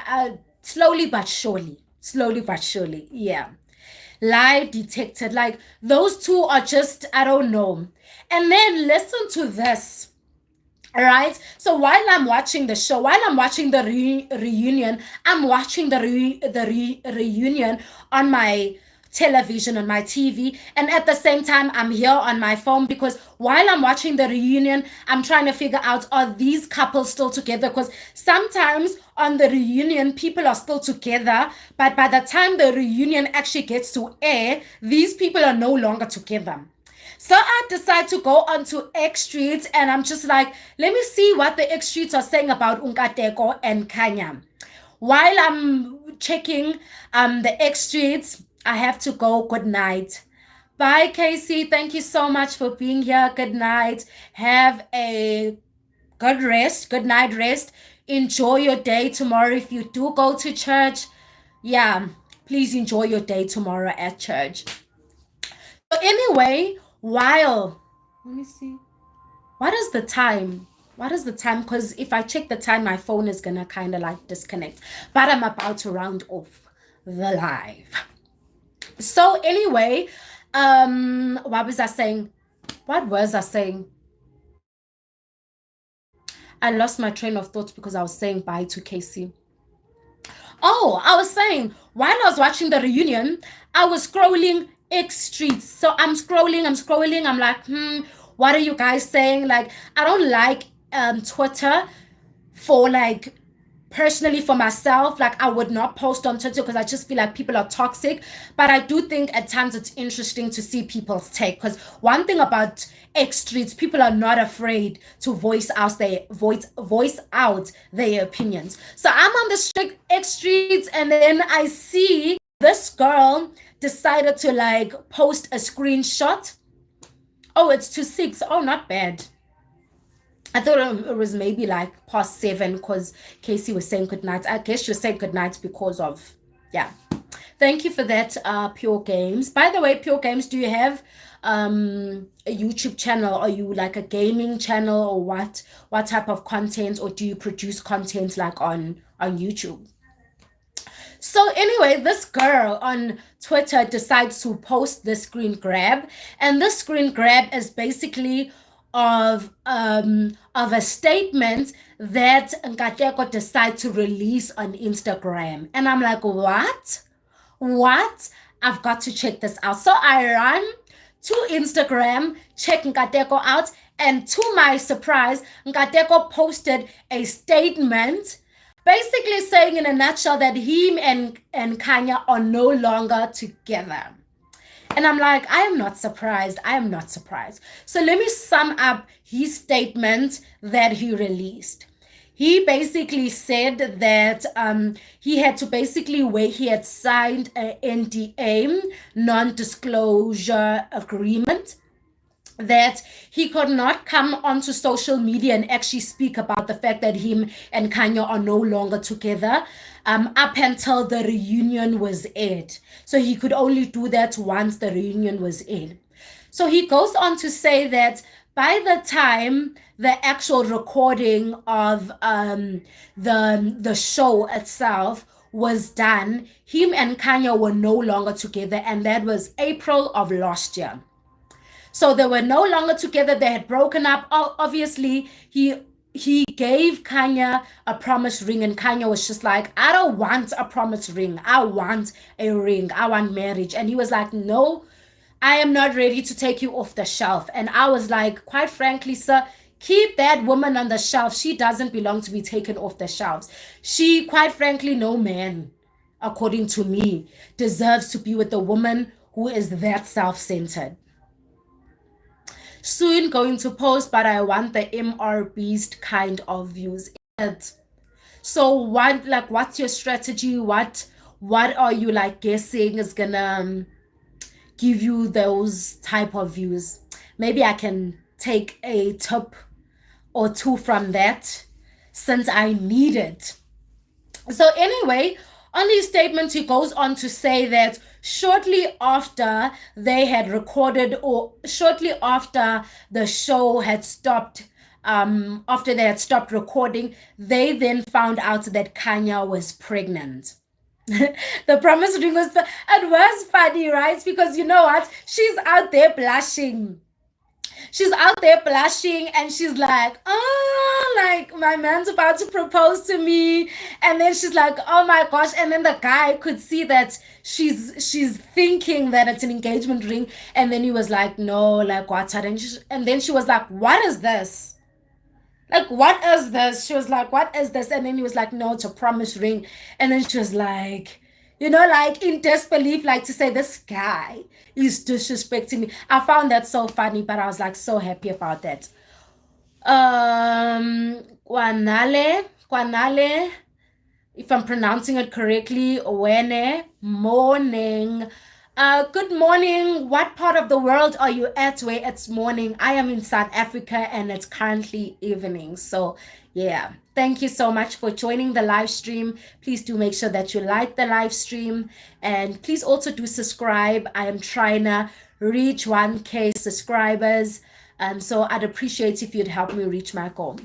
surely. Slowly but surely. Yeah. Lie detected. Like, those two are just, I don't know. And then listen to this. All right. So while I'm watching the show, while I'm watching the reunion, I'm watching the reunion on my television, on my TV, and at the same time I'm here on my phone, because while I'm watching the reunion, I'm trying to figure out, are these couples still together? Because sometimes on the reunion people are still together, but by the time the reunion actually gets to air, these people are no longer together. So I decide to go onto X Street, and I'm just like, let me see what the X Streets are saying about Nkateko and Kanya. While I'm checking the X Streets, I have to go. Good night. Bye, Casey. Thank you so much for being here. Good night. Have a good rest. Good night rest. Enjoy your day tomorrow. If you do go to church, yeah, please enjoy your day tomorrow at church. So anyway, while, let me see, what is the time? What is the time? Because if I check the time, my phone is gonna kind of like disconnect. But I'm about to round off the live. So anyway, what was I saying? What was I saying? I lost my train of thought because I was saying bye to Casey. Oh, I was saying, while I was watching the reunion, I was scrolling X Streets. So I'm scrolling. I'm like, what are you guys saying? Like, I don't like Twitter for, like, personally for myself. Like, I would not post on Twitter because I just feel like people are toxic. But I do think at times it's interesting to see people's take, because one thing about X Streets, people are not afraid to voice out their opinions. So I'm on the strict X Streets, and then I see this girl decided to, like, post a screenshot. Oh, it's 2:06. Oh, not bad. I thought it was maybe like past 7, because Casey was saying goodnight. I guess she was saying goodnight because of, yeah. Thank you for that, Pure Games. By the way, Pure Games, do you have a YouTube channel? Are you like a gaming channel, or what type of content, or do you produce content like on YouTube? So anyway, this girl on Twitter decides to post this screen grab, and this screen grab is basically of of a statement that Nkateko decided to release on Instagram. And I'm like, what? What? I've got to check this out. So I run to Instagram, check Nkateko out, and to my surprise, Nkateko posted a statement basically saying in a nutshell that him and Kanya are no longer together. And I'm like, I am not surprised. I am not surprised. So let me sum up his statement that he released. He basically said that he had to basically wait. He had signed an NDA, non-disclosure agreement, that he could not come onto social media and actually speak about the fact that him and Kanya are no longer together up until the reunion was aired. So he could only do that once the reunion was aired. So he goes on to say that by the time the actual recording of the show itself was done, him and Kanya were no longer together, and that was April of last year. So they were no longer together. They had broken up. Obviously, he gave Kanya a promise ring, and Kanya was just like, I don't want a promise ring. I want a ring. I want marriage. And he was like, no, I am not ready to take you off the shelf. And I was like, quite frankly, sir, keep that woman on the shelf. She doesn't belong to be taken off the shelves. She, quite frankly, no man, according to me, deserves to be with a woman who is that self-centered. Soon going to post, but I want the MR Beast kind of views. So what's your strategy? What are you like guessing is gonna give you those type of views? Maybe I can take a tip or two from that, since I need it. So anyway, on these statements, he goes on to say that shortly after they had recorded, or shortly after the show had stopped, after they had stopped recording, they then found out that Kanya was pregnant. The promise ring was, it was funny, right? Because you know what? She's out there blushing. She's out there blushing, and she's like, oh, like my man's about to propose to me. And then she's like, oh my gosh. And then the guy could see that she's thinking that it's an engagement ring. And then he was like, no, like what? And then she was like, what is this? Like, what is this? She was like, what is this? And then he was like, no, it's a promise ring. And then she was like, like in disbelief, like to say, this guy is disrespecting me. I found that so funny, but I was like so happy about that. Kwanale, if I'm pronouncing it correctly, Wene, morning. Good morning. What part of the world are you at where it's morning? I am in South Africa and it's currently evening. So yeah, thank you so much for joining the live stream. Please do make sure that you like the live stream, and please also do subscribe. I am trying to reach 1K subscribers. So I'd appreciate if you'd help me reach my goal.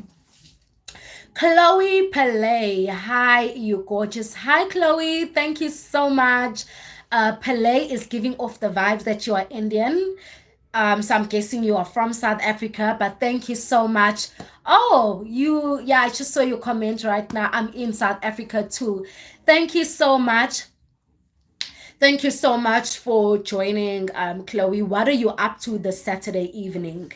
Chloe Pele, hi, you gorgeous. Hi, Chloe. Thank you so much. Pele is giving off the vibes that you are Indian. So I'm guessing you are from South Africa, but thank you so much. Oh, yeah, I just saw your comment right now. I'm in South Africa too. Thank you so much. Thank you so much for joining, Chloe. What are you up to this Saturday evening?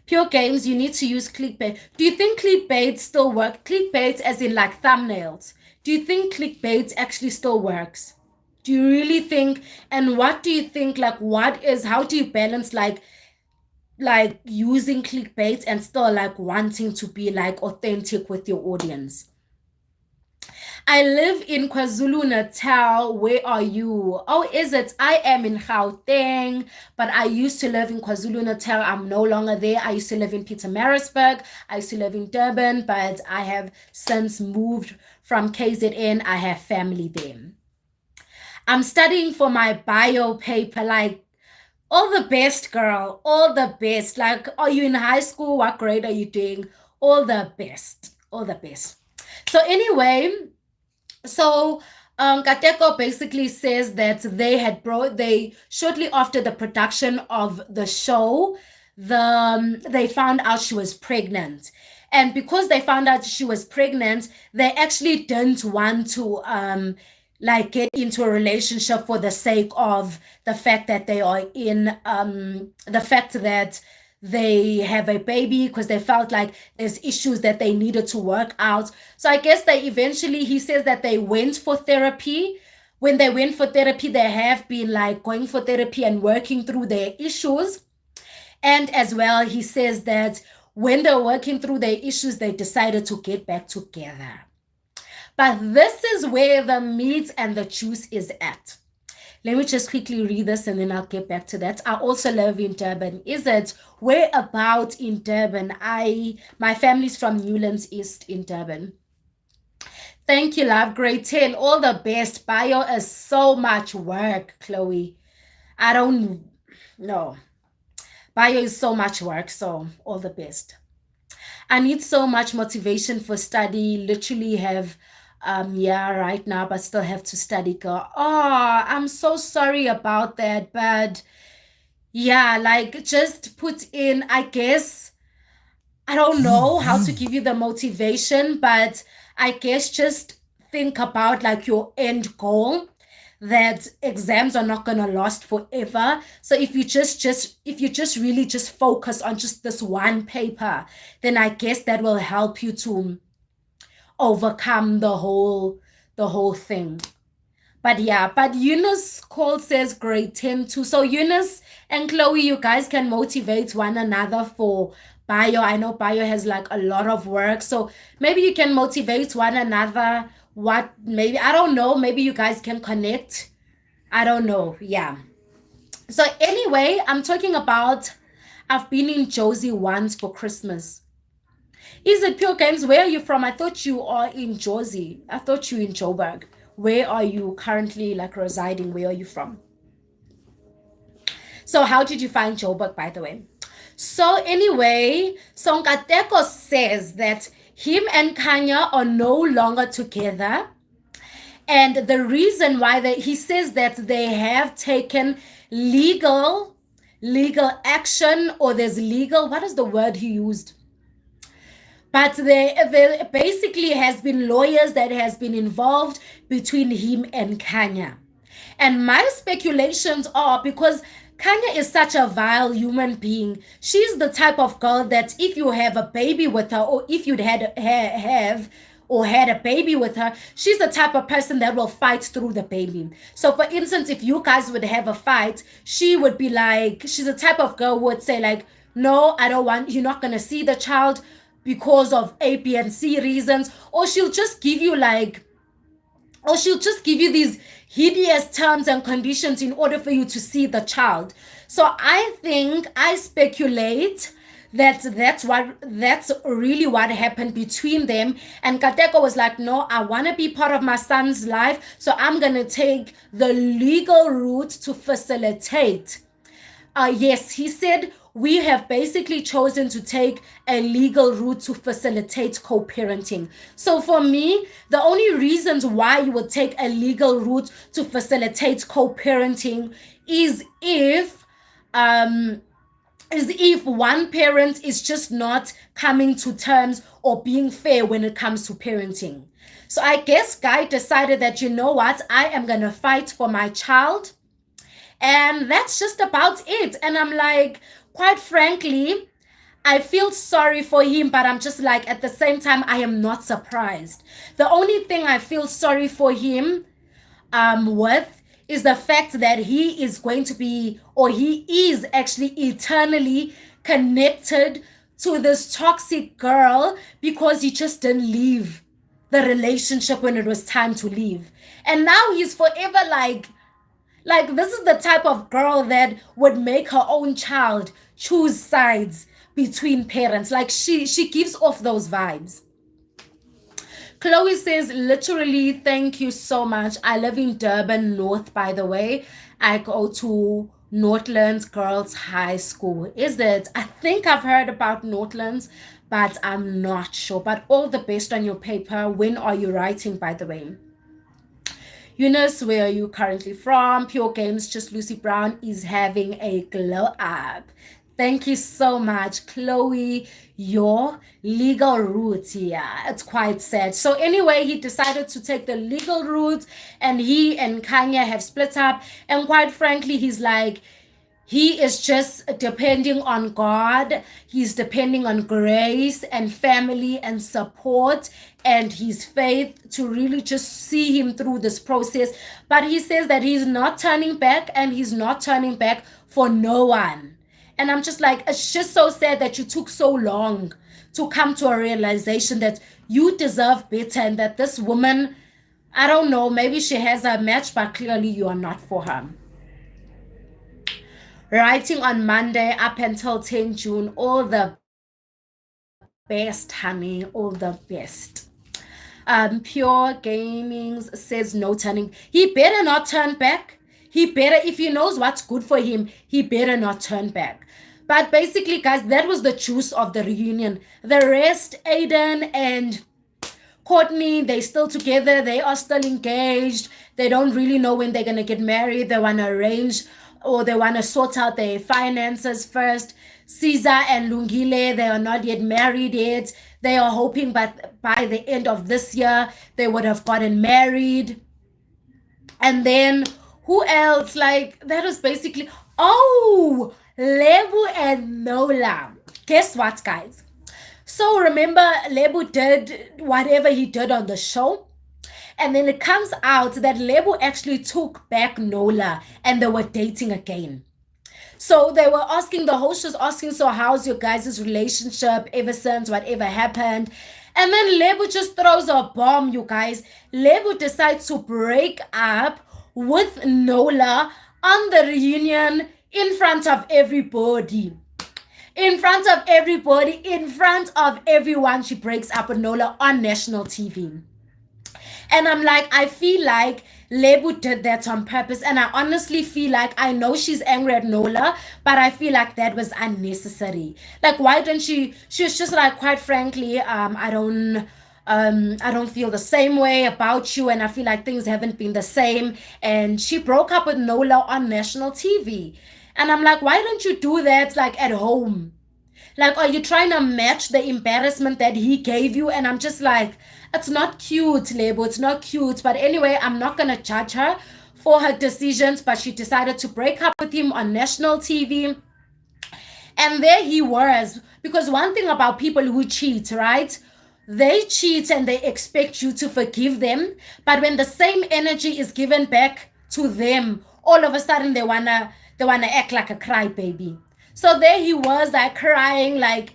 Pure Games, you need to use clickbait. Do you think clickbait still works? Clickbait as in like thumbnails. Do you think clickbait actually still works? Do you really think, and what do you think, like how do you balance like using clickbait and still like wanting to be like authentic with your audience? I live in KwaZulu-Natal. Where are you? Oh, is it? I am in Gauteng, but I used to live in KwaZulu-Natal. I'm no longer there. I used to live in Pietermaritzburg. I used to live in Durban, but I have since moved from KZN. I have family there. I'm studying for my bio paper. Like, all the best, girl. All the best. Like, are you in high school? What grade are you doing? All the best. All the best. So anyway, Nkateko basically says that they shortly after the production of the show, they found out she was pregnant. And because they found out she was pregnant, they actually didn't want to like get into a relationship for the sake of the fact that they are in the fact that they have a baby, because they felt like there's issues that they needed to work out. So I guess they eventually, he says that they went for therapy. When they went for therapy, they have been like going for therapy and working through their issues. And as well, he says that when they're working through their issues, they decided to get back together. But this is where the meat and the juice is at. Let me just quickly read this and then I'll get back to that. I also live in Durban. Is it where about in Durban? My family's from Newlands East in Durban. Thank you, love. Grade 10. All the best. Bio is so much work, Chloe. I don't know. Bio is so much work, so all the best. I need so much motivation for study. Literally have yeah, right now, but still have to study, girl. Oh, I'm so sorry about that. But yeah, like just put in, I guess, I don't know how to give you the motivation, but I guess just think about like your end goal, that exams are not going to last forever. So if you just really just focus on just this one paper, then I guess that will help you to overcome the whole thing. But yeah, but Eunice Cole says grade 10 too. So Eunice and Chloe, you guys can motivate one another for bio. I know bio has like a lot of work. So maybe you can motivate one another. What maybe, I don't know, maybe you guys can connect. I don't know. Yeah. So anyway, I'm talking about I've been in Josie once for Christmas. Is it Pure Games? Where are you from? I thought you are in Josie. I thought you in Joburg. Where are you currently like residing? Where are you from? So how did you find Joburg, by the way? So anyway, Sonkateko says that him and Kanya are no longer together. And the reason why he says that they have taken legal action, or there's legal, what is the word he used? But there basically has been lawyers that has been involved between him and Kanya. And my speculations are, because Kanya is such a vile human being. She's the type of girl that if you have a baby with her, or if you'd have or had a baby with her, she's the type of person that will fight through the baby. So for instance, if you guys would have a fight, she would be like, she's the type of girl who would say like, no, I don't want, you're not going to see the child because of A, B, and C reasons. Or she'll just give you these hideous terms and conditions in order for you to see the child. So I speculate that that's really what happened between them. And Kateko was like, no, I want to be part of my son's life, so I'm going to take the legal route to facilitate. Yes, he said, we have basically chosen to take a legal route to facilitate co-parenting. So for me, the only reasons why you would take a legal route to facilitate co-parenting is if one parent is just not coming to terms or being fair when it comes to parenting. So I guess Guy decided that, you know what, I am going to fight for my child. And that's just about it. And I'm like, quite frankly, I feel sorry for him, but I'm just like, at the same time, I am not surprised. The only thing I feel sorry for him with is the fact that he is going to be, or he is actually eternally connected to this toxic girl, because he just didn't leave the relationship when it was time to leave. And now he's forever like this is the type of girl that would make her own child choose sides between parents. Like she gives off those vibes. Chloe says, literally, thank you so much. I live in Durban North, by the way. I go to Northlands Girls High School. Is it? I think I've heard about Northlands, but I'm not sure. But all the best on your paper. When are you writing, by the way? Eunice, where are you currently from? Pure Games, just Lucy Brown is having a glow up. Thank you so much, Chloe. Your legal route. Yeah, it's quite sad. So, anyway, he decided to take the legal route, and he and Kanye have split up. And quite frankly, he's like, he is just depending on God. He's depending on grace and family and support and his faith to really just see him through this process. But he says that he's not turning back, and he's not turning back for no one. And I'm just like, it's just so sad that you took so long to come to a realization that you deserve better and that this woman, I don't know, maybe she has a match, but clearly you are not for her. Writing on Monday up until 10 June, all the best, honey, all the best. Pure Gaming says no turning. He better not turn back. He better, if he knows what's good for him, he better not turn back. But basically, guys, that was the juice of the reunion. The rest, Aiden and Courtney, they still together. They are still engaged. They don't really know when they're going to get married. They want to arrange or they want to sort out their finances first. Caesar and Lungile, they are not yet married yet. They are hoping but by the end of this year, they would have gotten married. And then who else? Like, that was basically, oh, Lebu and Nola. Guess what, guys? So remember, Lebu did whatever he did on the show. And then it comes out that Lebu actually took back Nola and they were dating again. So they were asking, the host was asking, so how's your guys' relationship ever since whatever happened? And then Lebu just throws a bomb, you guys. Lebu decides to break up with Nola on the reunion in front of everybody. In front of everybody, in front of everyone, she breaks up with Nola on national TV. And I'm like, I feel like Lebu did that on purpose. And I honestly feel like, I know she's angry at Nola, but I feel like that was unnecessary. Like, why don't she was just like, quite frankly, I don't feel the same way about you, and I feel like things haven't been the same. And she broke up with Nola on national TV. And I'm like, why don't you do that like at home? Like, are you trying to match the embarrassment that he gave you? And I'm just like, it's not cute, Lebu. It's not cute. But anyway, I'm not going to judge her for her decisions. But she decided to break up with him on national TV. And there he was. Because one thing about people who cheat, right? They cheat and they expect you to forgive them. But when the same energy is given back to them, all of a sudden they wanna act like a crybaby. So there he was, like crying, like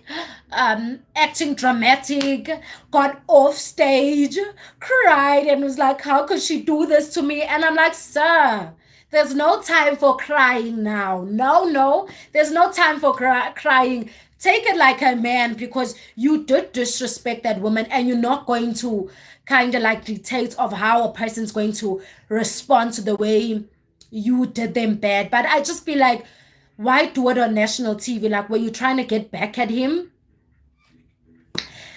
acting dramatic, got off stage, cried, and was like, how could she do this to me? And I'm like, sir, there's no time for crying now. No, there's no time for crying. Take it like a man, because you did disrespect that woman, and you're not going to kind of like dictate of how a person's going to respond to the way you did them bad. But I just feel like, why do it on national TV? Like, were you trying to get back at him?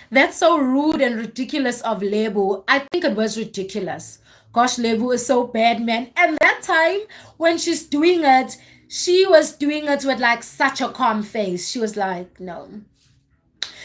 That's so rude and ridiculous of Lebu. I think it was ridiculous. Gosh, Lebu is so bad, man. And that time when she's doing it, she was doing it with like such a calm face. She was like, no.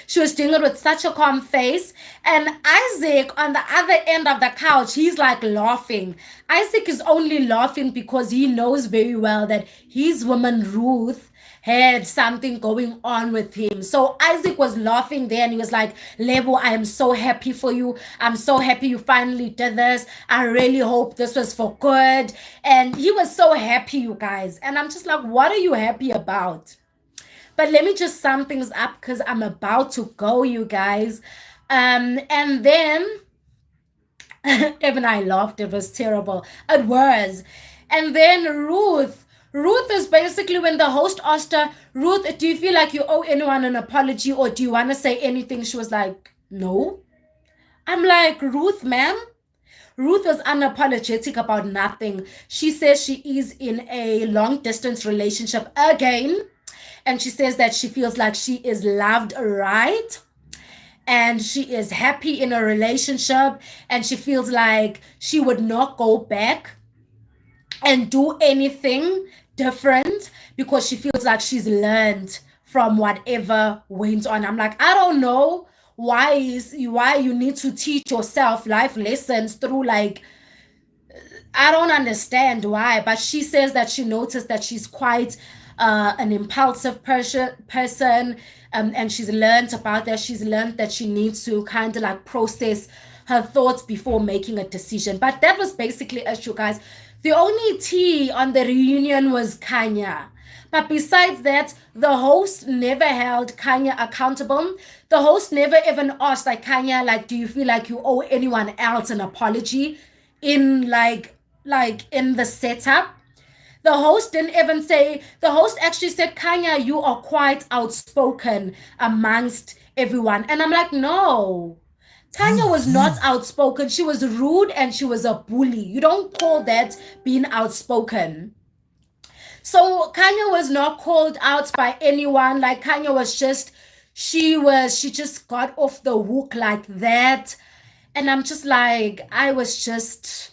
She was doing it with such a calm face. And Isaac on the other end of the couch, he's like laughing. Isaac is only laughing because he knows very well that his woman Ruth had something going on with him. So Isaac was laughing there and he was like, Lebu, I am so happy for you. I'm so happy you finally did this. I really hope this was for good. And he was so happy, you guys. And I'm just like, what are you happy about? But let me just sum things up because I'm about to go, you guys. And then even I laughed. It was terrible. It was. And then Ruth is basically, when the host asked her, Ruth, do you feel like you owe anyone an apology, or do you want to say anything? She was like, no. I'm like, Ruth, ma'am. Ruth was unapologetic about nothing. She says she is in a long distance relationship again. And she says that she feels like she is loved right. And she is happy in a relationship. And she feels like she would not go back and do anything different because she feels like she's learned from whatever went on. I'm like, I don't know why you need to teach yourself life lessons through like I don't understand why, but she says that she noticed that she's quite an impulsive person, and she's learned about that. She's learned that she needs to kind of like process her thoughts before making a decision. But that was basically it, you guys. The only tea on the reunion was Kanya. But besides that, the host never held Kanya accountable. The host never even asked like Kanya, like, do you feel like you owe anyone else an apology in like in the setup? The host didn't even say, the host actually said, Kanya, you are quite outspoken amongst everyone. And I'm like, no. Tanya was not outspoken. She was rude and she was a bully. You don't call that being outspoken. So Kanya was not called out by anyone. Like Kanya was just, she just got off the hook like that. And I'm just like, I was just,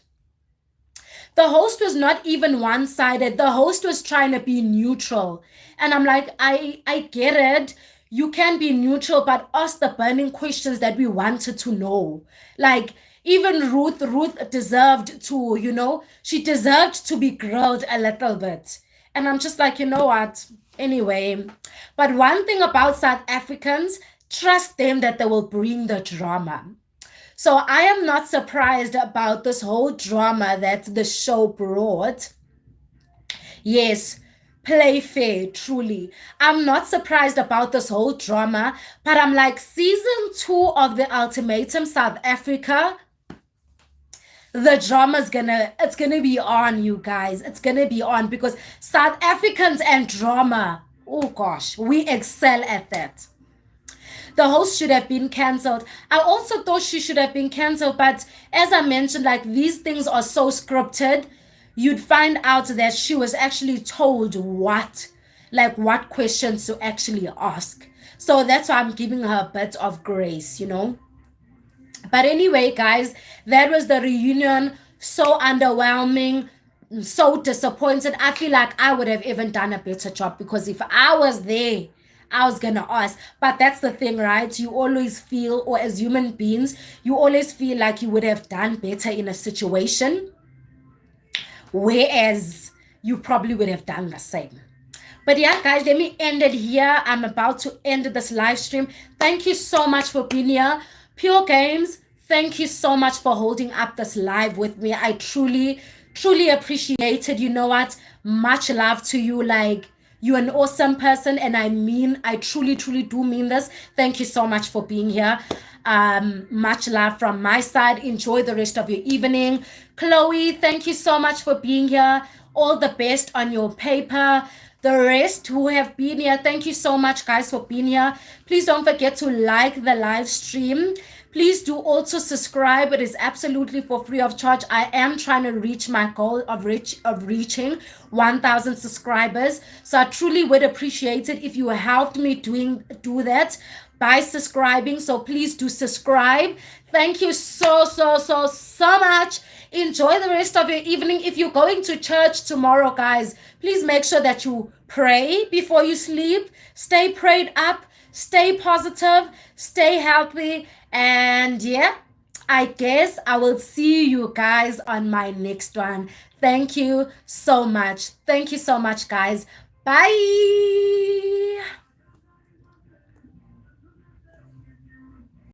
the host was not even one-sided. The host was trying to be neutral. And I'm like, I get it. You can be neutral, but ask the burning questions that we wanted to know. Like, even Ruth deserved to, she deserved to be grilled a little bit. And I'm just like, you know what? Anyway, but one thing about South Africans, trust them that they will bring the drama. So I am not surprised about this whole drama that the show brought. Yes, play fair, truly. I'm not surprised about this whole drama, but I'm like, season 2 of The Ultimatum South Africa, the it's gonna be on, you guys. It's gonna be on because South Africans and drama, oh gosh, we excel at that. The host should have been cancelled. I also thought she should have been cancelled, but as I mentioned, like these things are so scripted. You'd find out that she was actually told what questions to actually ask. So that's why I'm giving her a bit of grace. But anyway, guys, that was the reunion. So underwhelming, so disappointed. I feel like I would have even done a better job because if I was there, I was gonna ask. But that's the thing, right? You always feel, or as human beings, you always feel like you would have done better in a situation, whereas you probably would have done the same. But yeah, guys, let me end it here. I'm about to end this live stream. Thank you so much for being here. Pure Games, thank you so much for holding up this live with me. I truly, truly appreciate it. You know what? Much love to you. Like, you're an awesome person, and I truly, truly do mean this. Thank you so much for being here. Much love from my side. Enjoy the rest of your evening. Chloe, thank you so much for being here. All the best on your paper. The rest who have been here, thank you so much, guys, for being here. Please don't forget to like the live stream. Please do also subscribe. It is absolutely for free of charge. I am trying to reach my goal of reaching 1,000 subscribers. So I truly would appreciate it if you helped me do that by subscribing. So please do subscribe. Thank you so much. Enjoy the rest of your evening. If you're going to church tomorrow, guys, please make sure that you pray before you sleep. Stay prayed up. Stay positive. Stay healthy. And yeah, I guess I will see you guys on my next one. Thank you so much. Thank you so much, guys. Bye.